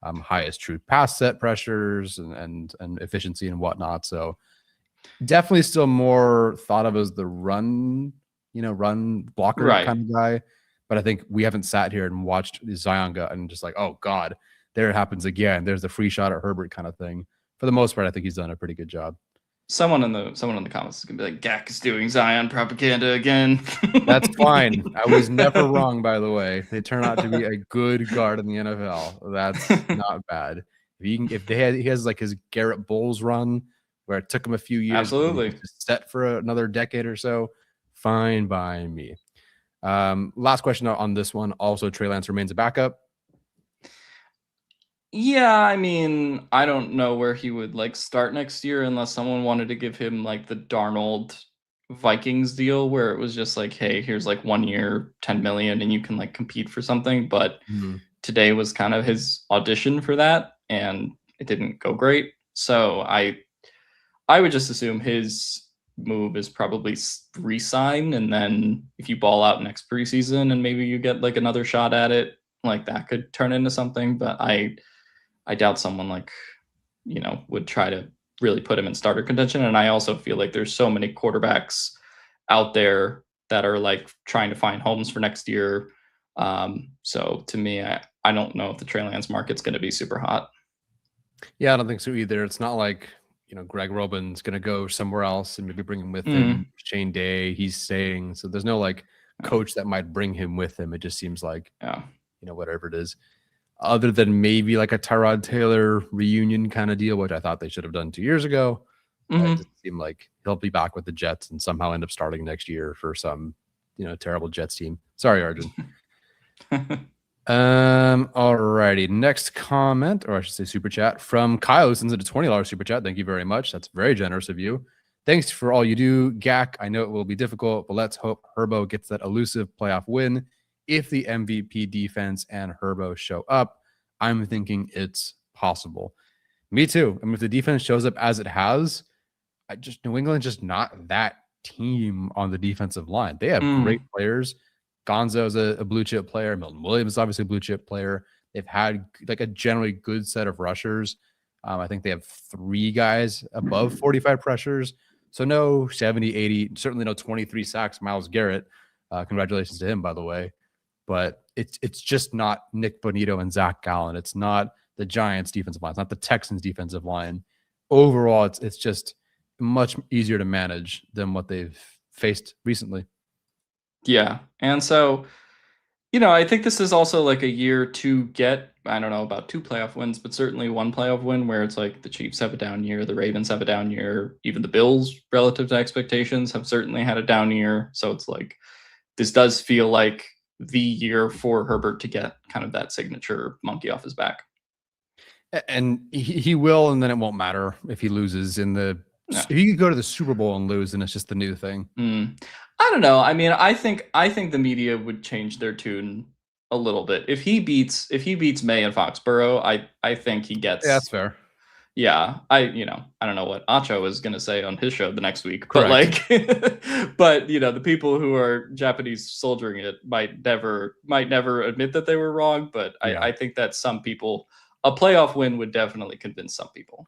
Highest true pass set pressures and efficiency and whatnot. So definitely still more thought of as the run blocker kind of guy. But I think we haven't sat here and watched Zion go and just like, oh God, there it happens again. There's the free shot at Herbert kind of thing. For the most part, I think he's done a pretty good job. Someone in the comments is gonna be like, Gak is doing Zion propaganda again. That's fine. I was never wrong, by the way. They turn out to be a good guard in the NFL. That's not bad. He has like his Garrett Bowles run where it took him a few years. Absolutely. To set for another decade or so. Fine by me. Last question on this one. Also, Trey Lance remains a backup. Yeah, I mean, I don't know where he would like start next year unless someone wanted to give him like the Darnold Vikings deal where it was just like, hey, here's like 1 year, 10 million, and you can like compete for something. But today was kind of his audition for that, and it didn't go great. So I would just assume his move is probably re-sign, and then if you ball out next preseason and maybe you get like another shot at it, like that could turn into something. But I doubt someone like, would try to really put him in starter contention. And I also feel like there's so many quarterbacks out there that are like trying to find homes for next year. So to me, I don't know if the Trey Lance market's going to be super hot. Yeah, I don't think so either. It's not like, Greg Robin's going to go somewhere else and maybe bring him with him. Shane Day, he's staying. So there's no like coach that might bring him with him. It just seems like, whatever it is. Other than maybe like a Tyrod Taylor reunion kind of deal, which I thought they should have done 2 years ago. It doesn't seem like he'll be back with the Jets and somehow end up starting next year for some, terrible Jets team. Sorry, Arjun. Alrighty. Next comment, or I should say super chat from Kyle, who sends it a $20 super chat. Thank you very much. That's very generous of you. Thanks for all you do, Gak. I know it will be difficult, but let's hope Herbo gets that elusive playoff win. If the MVP defense and Herbo show up, I'm thinking it's possible. Me too. I mean, if the defense shows up as it has, New England's just not that team on the defensive line. They have great players. Gonzo's a blue chip player. Milton Williams is obviously a blue chip player. They've had like a generally good set of rushers. I think they have 3 guys above 45 pressures. So no 70, 80, certainly no 23 sacks. Myles Garrett. Congratulations to him, by the way. But it's just not Nick Bonito and Zach Gallen. It's not the Giants defensive line. It's not the Texans defensive line. Overall, it's just much easier to manage than what they've faced recently. Yeah. And so, I think this is also like a year to get, I don't know about 2 playoff wins, but certainly 1 playoff win where it's like the Chiefs have a down year, the Ravens have a down year, even the Bills relative to expectations have certainly had a down year. So it's like, this does feel like the year for Herbert to get kind of that signature monkey off his back. And he will, and then it won't matter if he loses if he could go to the Super Bowl and lose, then it's just the new thing. I don't know. I mean, I think the media would change their tune a little bit. If he beats May and Foxborough, I think he gets. Yeah, that's fair. Yeah, I don't know what Acho is going to say on his show the next week, but but the people who are Japanese soldiering it might never admit that they were wrong. But I think that some people, a playoff win would definitely convince some people.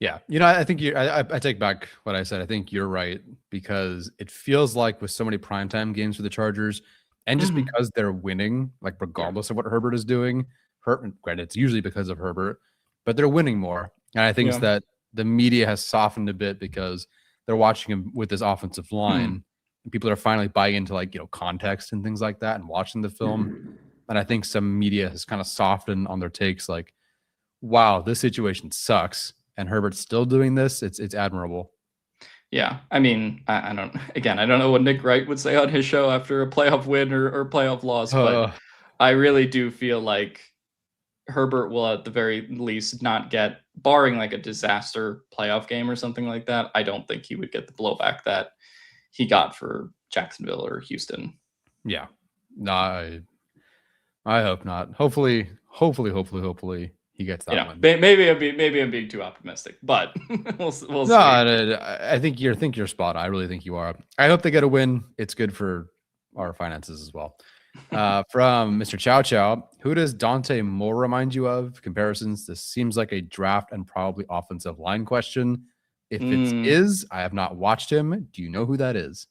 Yeah, I think I take back what I said. I think you're right because it feels like with so many primetime games for the Chargers, and just because they're winning, like regardless of what Herbert is doing, granted it's usually because of Herbert, but they're winning more. And I think that the media has softened a bit because they're watching him with this offensive line. And people are finally buying into like, context and things like that and watching the film. And I think some media has kind of softened on their takes like, wow, this situation sucks. And Herbert's still doing this. It's admirable. Yeah. I mean, I don't know what Nick Wright would say on his show after a playoff win or playoff loss, but I really do feel like Herbert will at the very least not get, barring like a disaster playoff game or something like that, I don't think he would get the blowback that he got for Jacksonville or Houston. Yeah. No, I hope not. Hopefully he gets that one. Maybe I'm being too optimistic, but we'll see. No, I think you're spot on. I really think you are. I hope they get a win. It's good for our finances as well. From Mr. Chow Chow, who does Dante Moore remind you of? Comparisons. This seems like a draft and probably offensive line question. If it is, I have not watched him. Do you know who that is?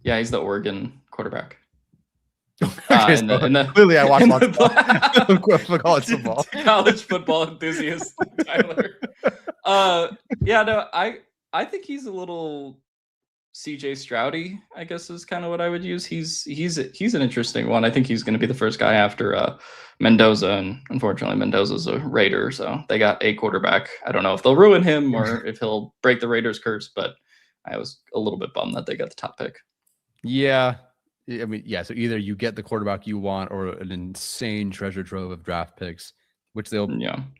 Yeah, he's the Oregon quarterback. Okay, clearly I watch college football. College football enthusiast, Tyler. I think he's a little CJ Stroudy, I guess is kind of what I would use. He's an interesting one. I think he's going to be the first guy after Mendoza, and unfortunately Mendoza's a Raider, so they got a quarterback. I don't know if they'll ruin him or if he'll break the Raiders curse, but I was a little bit bummed that they got the top pick. Yeah, I mean, yeah. So either you get the quarterback you want, or an insane treasure trove of draft picks, which they'll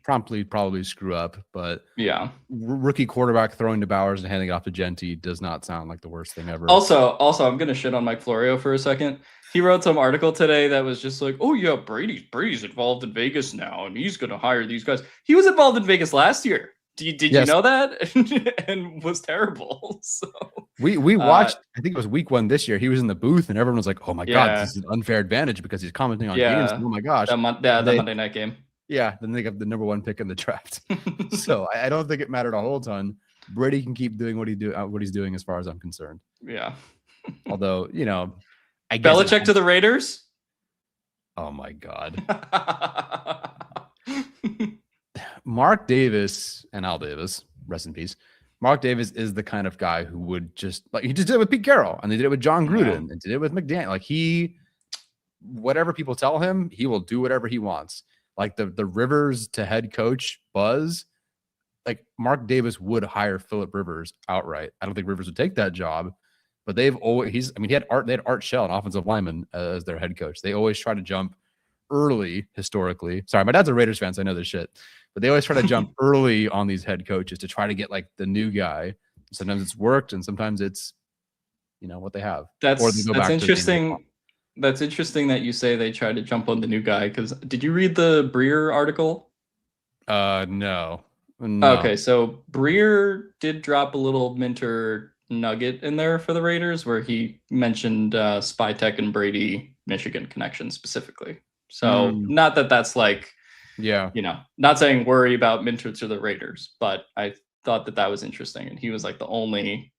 promptly probably screw up. But yeah, rookie quarterback throwing to Bowers and handing it off to Genty does not sound like the worst thing ever. Also, I'm gonna shit on Mike Florio for a second. He wrote some article today that was just like, "Oh yeah, Brady's involved in Vegas now, and he's gonna hire these guys." He was involved in Vegas last year. Did you know that? And was terrible. So we watched. I think it was week 1 this year. He was in the booth, and everyone was like, "Oh my god, this is an unfair advantage because he's commenting on games." Oh my gosh, the Monday night game. Yeah, then they got the number 1 pick in the draft. So I don't think it mattered a whole ton. Brady can keep doing what he's doing, as far as I'm concerned. Yeah. Although, I guess Belichick to the Raiders. Oh my god. Mark Davis and Al Davis, rest in peace. Mark Davis is the kind of guy who would just he just did it with Pete Carroll, and they did it with John Gruden, and did it with McDaniel. Like whatever people tell him, he will do whatever he wants. Like the Rivers to head coach buzz, like Mark Davis would hire Phillip Rivers outright. I don't think Rivers would take that job, but they had Art Shell, an offensive lineman, as their head coach. They always try to jump early historically. Sorry, my dad's a Raiders fan, so I know this shit. But they always try to jump early on these head coaches to try to get like the new guy. Sometimes it's worked, and sometimes it's what they have. That's interesting. That's interesting that you say they tried to jump on the new guy, because did you read the Breer article? No. Okay, so Breer did drop a little Minter nugget in there for the Raiders, where he mentioned Spytech and Brady Michigan connection specifically. So not that that's like, not saying worry about Minter to the Raiders, but I thought that was interesting. And he was like the only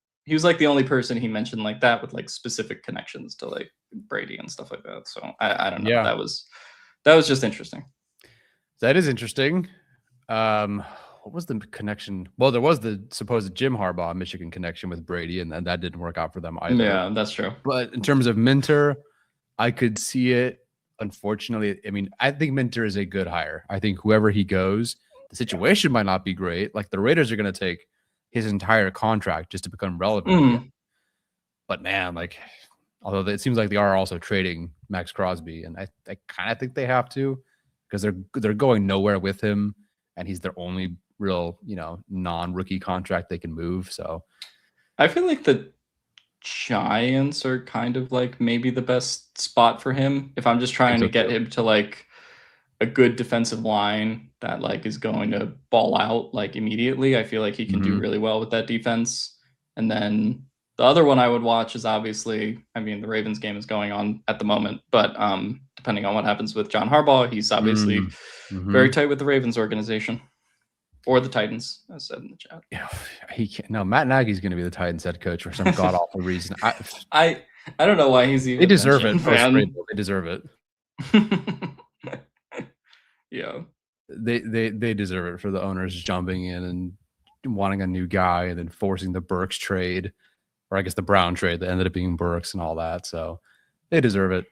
person he mentioned like that with like specific connections to like Brady and stuff like that. So I don't know. Yeah. That was just interesting. That is interesting. What was the connection? Well, there was the supposed Jim Harbaugh Michigan connection with Brady, and that didn't work out for them either. Yeah, that's true. But in terms of Minter, I could see it. Unfortunately, I mean, I think Minter is a good hire. I think whoever he goes, the situation might not be great. Like the Raiders are going to take his entire contract just to become relevant again. But man, like, although it seems like they are also trading Max Crosby, and I kind of think they have to, because they're going nowhere with him, and he's their only real non-rookie contract they can move. So I feel like the Giants are kind of like maybe the best spot for him if I'm just trying to get him to like a good defensive line that like is going to ball out like immediately. I feel like he can do really well with that defense. And then the other one I would watch is obviously, I mean, the Ravens game is going on at the moment, but depending on what happens with John Harbaugh, he's obviously very tight with the Ravens organization. Or the Titans, as said in the chat. Yeah, he can't. No, Matt Nagy's going to be the Titans head coach for some god awful reason. I don't know why he's even. They deserve it. They deserve it. Yeah, they deserve it for the owners jumping in and wanting a new guy, and then forcing the Burks trade, or I guess the Brown trade that ended up being Burks and all that. So they deserve it.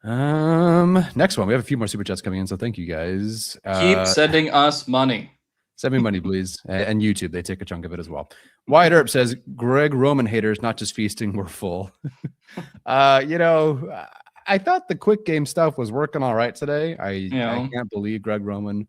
Next one, we have a few more super chats coming in, so thank you guys. Keep sending us money. Send me money, please. And YouTube, they take a chunk of it as well. Wyatt Earp says, Greg Roman haters, not just feasting, we're full. I thought the quick game stuff was working all right today. I can't believe Greg Roman.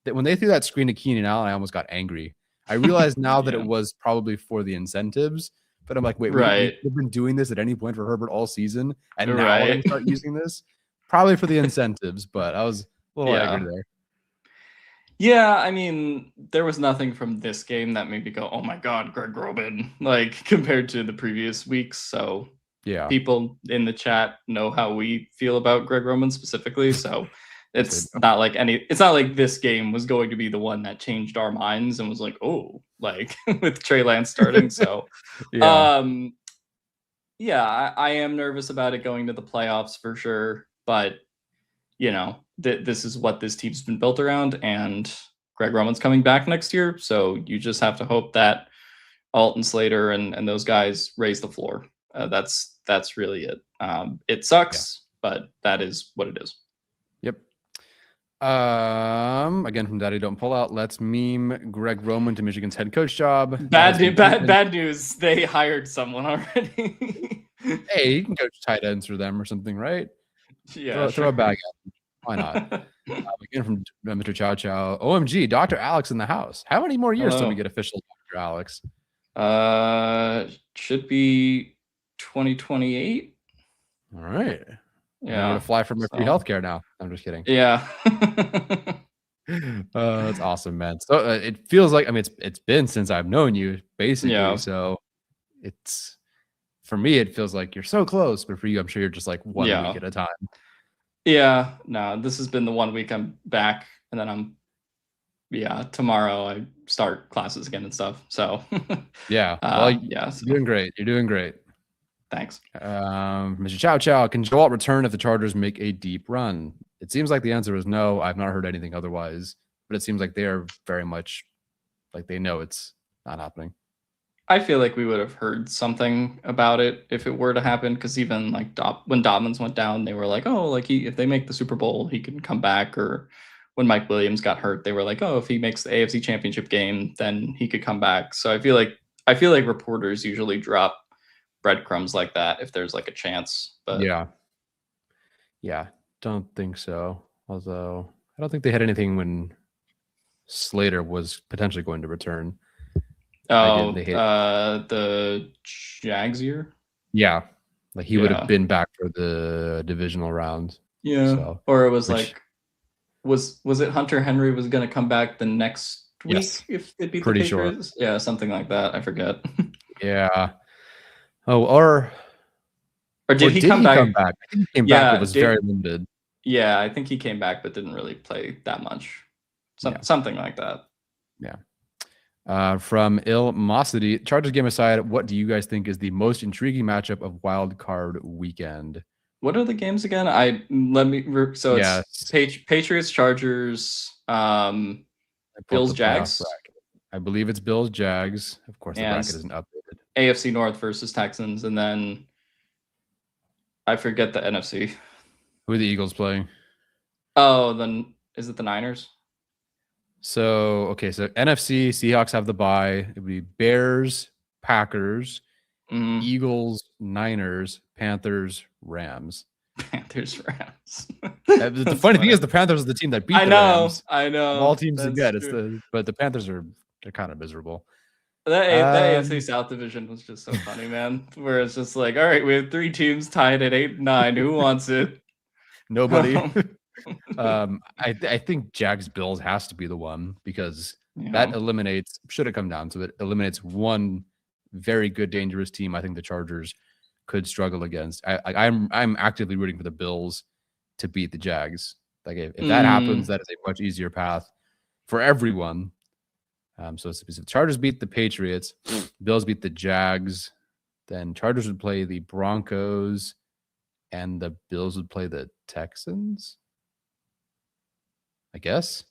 That when they threw that screen to Keenan Allen, I almost got angry. I realized now that it was probably for the incentives. But I'm like, wait, we've been doing this at any point for Herbert all season, and now we start using this? Probably for the incentives, but I was a little angry there. Yeah, I mean, there was nothing from this game that made me go, oh my God, Greg Roman, like compared to the previous weeks. So people in the chat know how we feel about Greg Roman specifically. So it's not like this game was going to be the one that changed our minds and was like, oh, like with Trey Lance starting. So, I am nervous about it going to the playoffs for sure. But, this is what this team's been built around, and Greg Roman's coming back next year. So you just have to hope that Alton Slater and those guys raise the floor. That's really it. It sucks, but that is what it is. Yep. Again from Daddy Don't Pull Out. Let's meme Greg Roman to Michigan's head coach job. Bad news. They hired someone already. Hey, you can coach tight ends for them or something, right? Yeah, Throw a bag at them. Why not? Again from Mr. Chow Chow. OMG, Dr. Alex in the house. How many more years till we Hello. get official Dr. Alex? Should be 2028. All right. Now to Yeah. fly for my free So healthcare now. I'm just kidding. yeah. That's awesome, man. So it feels like, I mean, it's been since I've known you, basically. Yeah. So it's, for me, it feels like you're so close, but for you, I'm sure you're just like one week at a time. Yeah. No, this has been the 1 week I'm back, and then tomorrow I start classes again and stuff. So yeah. Well, you're doing great. You're doing great. Thanks. Mr. Chow Chow, can Joel return if the Chargers make a deep run? It seems like the answer is no. I've not heard anything otherwise, but it seems like they are very much like they know it's not happening. I feel like we would have heard something about it if it were to happen, because even like when Dobbins went down, they were like, oh, like if they make the Super Bowl, he can come back. Or when Mike Williams got hurt, they were like, oh, if he makes the AFC Championship game, then he could come back. So I feel like reporters usually drop breadcrumbs like that if there's like a chance. But yeah, don't think so. Although I don't think they had anything when Slater was potentially going to return. The Jags year. Yeah, like he would have been back for the divisional round. Yeah, so, or it was like, was it Hunter Henry was going to come back the next week if it beat the Patriots? Sure. Yeah, something like that. I forget. Yeah. Oh, or did he come back? I think he came back, but was very limited. Yeah, I think he came back, but didn't really play that much. Something like that. Yeah. From Il Mossity, Chargers game aside, what do you guys think is the most intriguing matchup of Wild Card Weekend? What are the games again? It's Patriots, Chargers, Bills, Jags. I believe it's Bills, Jags. Of course, the bracket isn't updated. AFC North versus Texans, and then I forget the NFC. Who are the Eagles playing? Oh, then is it the Niners? So NFC, Seahawks have the bye. It would be Bears, Packers, Eagles, Niners, Panthers, Rams. Panthers, Rams. The funny thing is the Panthers are the team that beat the Rams. I know. All teams get but the Panthers they're kind of miserable. That AFC South division was just so funny, man. Where it's just like, all right, we have 3 teams tied at 8-9. Who wants it? Nobody. I think Jags Bills has to be the one, because that eliminates, should it come down to it, eliminates one very good, dangerous team I think the Chargers could struggle against. I'm actively rooting for the Bills to beat the Jags. Like if that happens, that is a much easier path for everyone. So if the Chargers beat the Patriots, Bills beat the Jags, then Chargers would play the Broncos, and the Bills would play the Texans, I guess.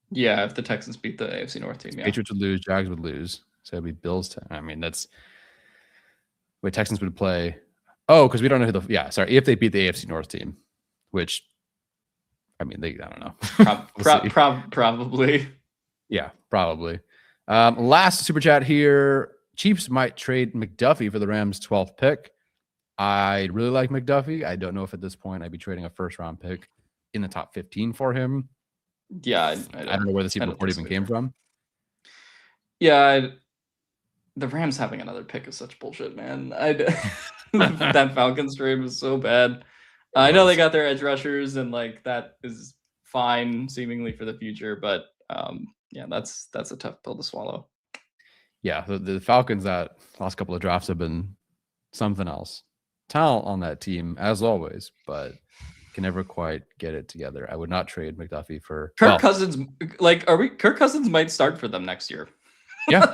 Yeah, if the Texans beat the AFC North team, Patriots would lose, Jags would lose. So it'd be Bills. Texans would play. Oh, because we don't know who if they beat the AFC North team, which, I don't know. Probably. Yeah, probably. Last super chat here. Chiefs might trade McDuffie for the Rams' 12th pick. I really like McDuffie. I don't know if at this point I'd be trading a first-round pick in the top 15 for him. Yeah, I don't know where this report even came from. Yeah, the Rams having another pick is such bullshit, man. That Falcons trade was so bad. I know they got their edge rushers, and like that is fine seemingly for the future, but that's a tough pill to swallow. Yeah, the Falcons that last couple of drafts have been something else. Talent on that team as always, but can never quite get it together. I would not trade McDuffie for Kirk Cousins. Like, Kirk Cousins might start for them next year. Yeah,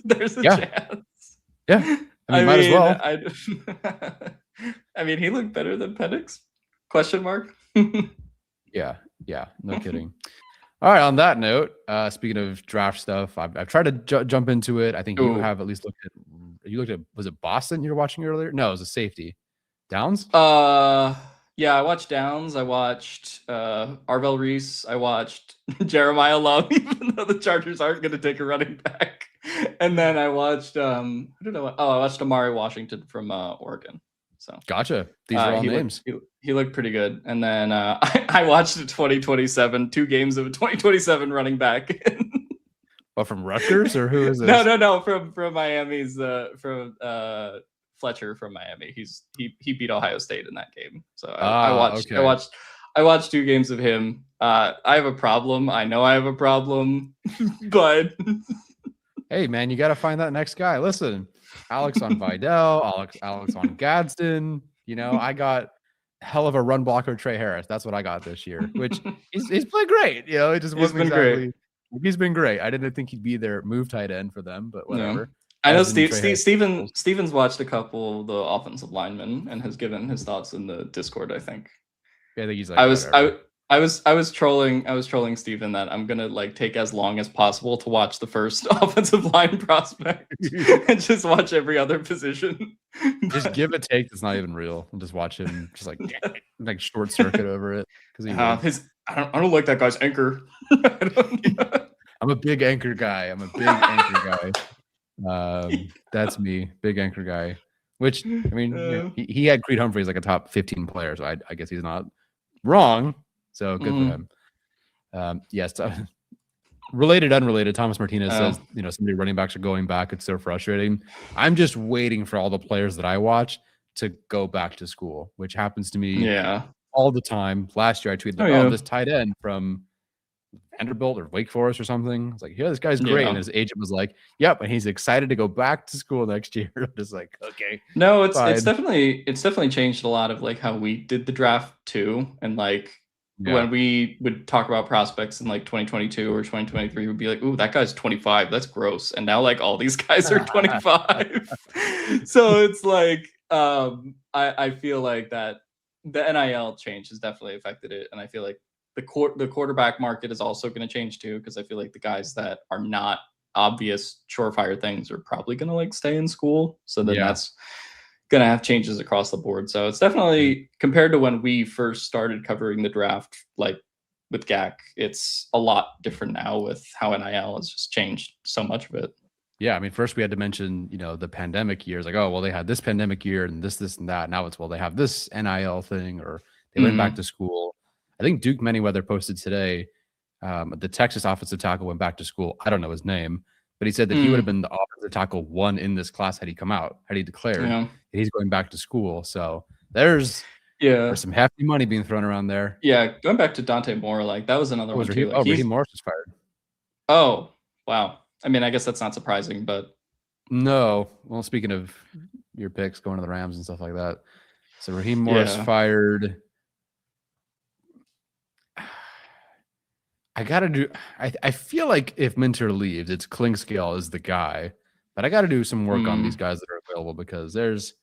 there's a chance. Yeah, might as well. He looked better than Penix? Question mark. Yeah, no kidding. All right, on that note, speaking of draft stuff, I've tried to jump into it. I think you have at least looked at, was it Boston you were watching earlier? No, it was a safety. Downs? Yeah, I watched Downs. I watched Arvell Reese. I watched Jeremiah Love, even though the Chargers aren't going to take a running back. And then I watched I don't know. I watched Amari Washington from Oregon. So Gotcha. These are all names. He looked pretty good. And then I watched 2027, 2 games of a 2027 running back. Oh, from Rutgers or who is this? No, from Miami's from Fletcher from Miami. He beat Ohio State in that game. So I watched 2 games of him. I have a problem. I know I have a problem, but hey man, you got to find that next guy. Listen, Alex on Vidal, Alex on Gadsden. You know, I got hell of a run blocker, Trey Harris. That's what I got this year, which he's played great. You know, it just wasn't exactly. Great. He's been great. I didn't think he'd be their move tight end for them, but whatever. No. I know Steven's watched a couple of the offensive linemen and has given his thoughts in the Discord, I think. Yeah, I think he's like I was trolling Steven that I'm gonna like take as long as possible to watch the first offensive line prospect and just watch every other position. Just give a take that's not even real and just watch him just like short circuit over it. Because I don't like that guy's anchor. I'm a big anchor guy. That's me, big anchor guy. Which I mean, he had Creed Humphreys like a top 15 player, so I guess he's not wrong. So good for him. Yes. Related, unrelated. Thomas Martinez says, some of the running backs are going back. It's so frustrating. I'm just waiting for all the players that I watch to go back to school, which happens to me all the time. Last year I tweeted, this tight end from Vanderbilt or Wake Forest or something. I was like, this guy's great. And his agent was like, yep. And he's excited to go back to school next year. I'm just like, okay. No, it's definitely changed a lot of like how we did the draft too. And like when we would talk about prospects in like 2022 or 2023, we'd be like, ooh, that guy's 25. That's gross. And now like all these guys are 25. So it's like, I feel like that the NIL change has definitely affected it. And I feel like the quarterback market is also going to change too, because I feel like the guys that are not obvious surefire things are probably going to like stay in school. So then that's going to have changes across the board. So it's definitely compared to when we first started covering the draft, like with GAC, it's a lot different now with how NIL has just changed so much of it. Yeah, I mean, first we had to mention, the pandemic years, like, oh, well, they had this pandemic year and this and that. Now it's, well, they have this NIL thing, or they went back to school. I think Duke Manyweather posted today, the Texas offensive tackle went back to school. I don't know his name, but he said that he would have been the offensive tackle 1 in this class had he come out, had he declared that he's going back to school. So there's some hefty money being thrown around there. Yeah, going back to Dante Moore, like that was another one too. Raheem Morris was fired. Oh, wow. I mean, I guess that's not surprising, but no. Well, speaking of your picks going to the Rams and stuff like that, so Raheem Morris fired. I feel like if Minter leaves, it's Klingscale is the guy, but I got to do some work on these guys that are available, because there's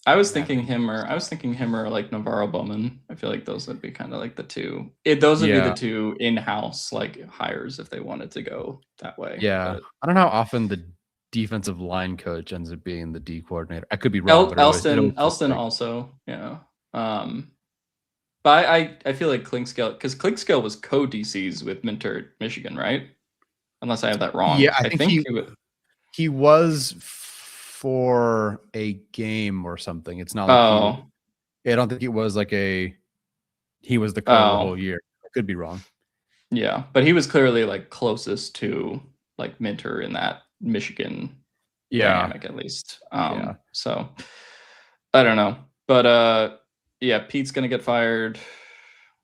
I was thinking him or like Navarro Bowman. I feel like those would be kind of like the two. Those would be the two in-house like hires if they wanted to go that way. Yeah, but I don't know how often the defensive line coach ends up being the D coordinator. I could be wrong. Elston also, But I feel like Klingscale, because Klingscale was co-DCs with Minter at Michigan, right? Unless I have that wrong. Yeah, I think he was for a game or something. It's not like I don't think it was like he was the coach the whole year. I could be wrong. Yeah, but he was clearly like closest to like Minter in that Michigan dynamic at least. So I don't know. But Pete's gonna get fired.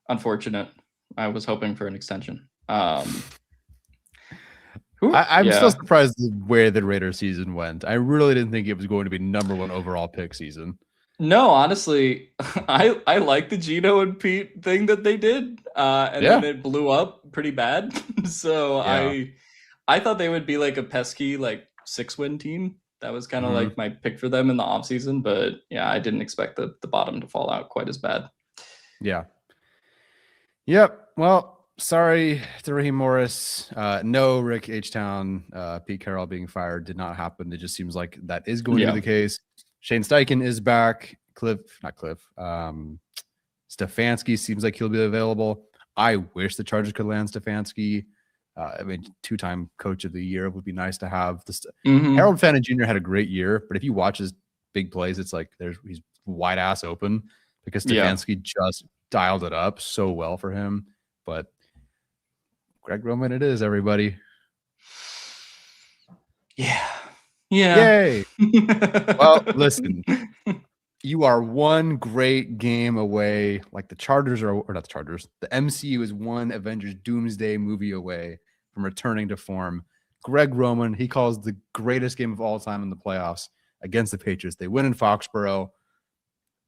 Unfortunate. I was hoping for an extension. I'm still surprised where the Raiders season went. I really didn't think it was going to be #1 overall pick season. No, honestly, I like the Gino and Pete thing that they did, then it blew up pretty bad. So I thought they would be like a pesky like 6-win team. That was kind of like my pick for them in the offseason, but I didn't expect the bottom to fall out quite as bad. Yeah. Yep. Well, sorry to Raheem Morris. No Rick H-Town, Pete Carroll being fired did not happen. It just seems like that is going to be the case. Shane Steichen is back. Stefanski seems like he'll be available. I wish the Chargers could land Stefanski. I mean, 2-time coach of the year would be nice to have. Mhm. Harold Fanta Jr. had a great year, but if you watch his big plays, it's like he's wide ass open because Stefanski just dialed it up so well for him. But Greg Roman, it is, everybody. Yeah. Yay. Well, listen, you are one great game away. Like the Chargers or not the Chargers. The MCU is one Avengers Doomsday movie away from returning to form. Greg Roman, he calls the greatest game of all time in the playoffs against the Patriots. They win in Foxborough.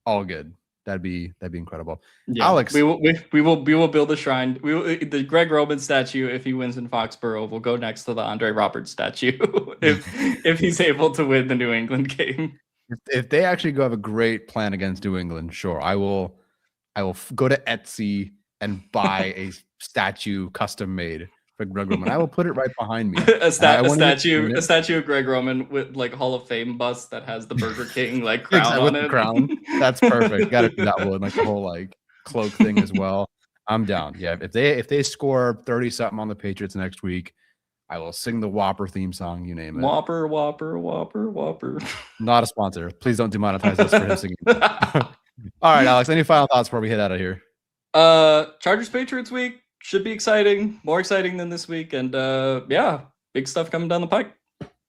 All good. That'd be incredible. Yeah. Alex, we will build a shrine. The Greg Roman statue, if he wins in Foxborough, will go next to the Andre Roberts statue if he's able to win the New England game. if they actually go have a great plan against New England, sure, I will go to Etsy and buy a statue custom made for Greg Roman. I will put it right behind me. a statue of Greg Roman with like Hall of Fame bust that has the Burger King like crown on it. Crown. That's perfect. Got to do that one, like the whole like cloak thing as well. I'm down. Yeah, if they score 30 something on the Patriots next week, I will sing the Whopper theme song. You name it. Whopper, Whopper, Whopper, Whopper. Not a sponsor. Please don't demonetize us for him singing. All right, Alex. Any final thoughts before we head out of here? Chargers Patriots week should be exciting, more exciting than this week, and yeah, big stuff coming down the pike.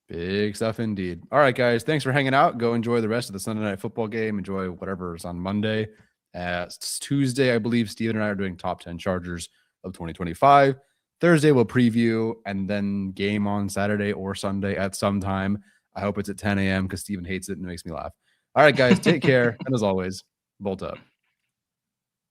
Big stuff indeed. All right, guys. Thanks for hanging out. Go enjoy the rest of the Sunday night football game. Enjoy whatever's on Monday. It's Tuesday, I believe Steven and I are doing top 10 Chargers of 2025. Thursday we'll preview and then game on Saturday or Sunday at some time. I hope it's at 10 a.m. because Steven hates it and it makes me laugh. All right, guys. Take care. And as always, bolt up.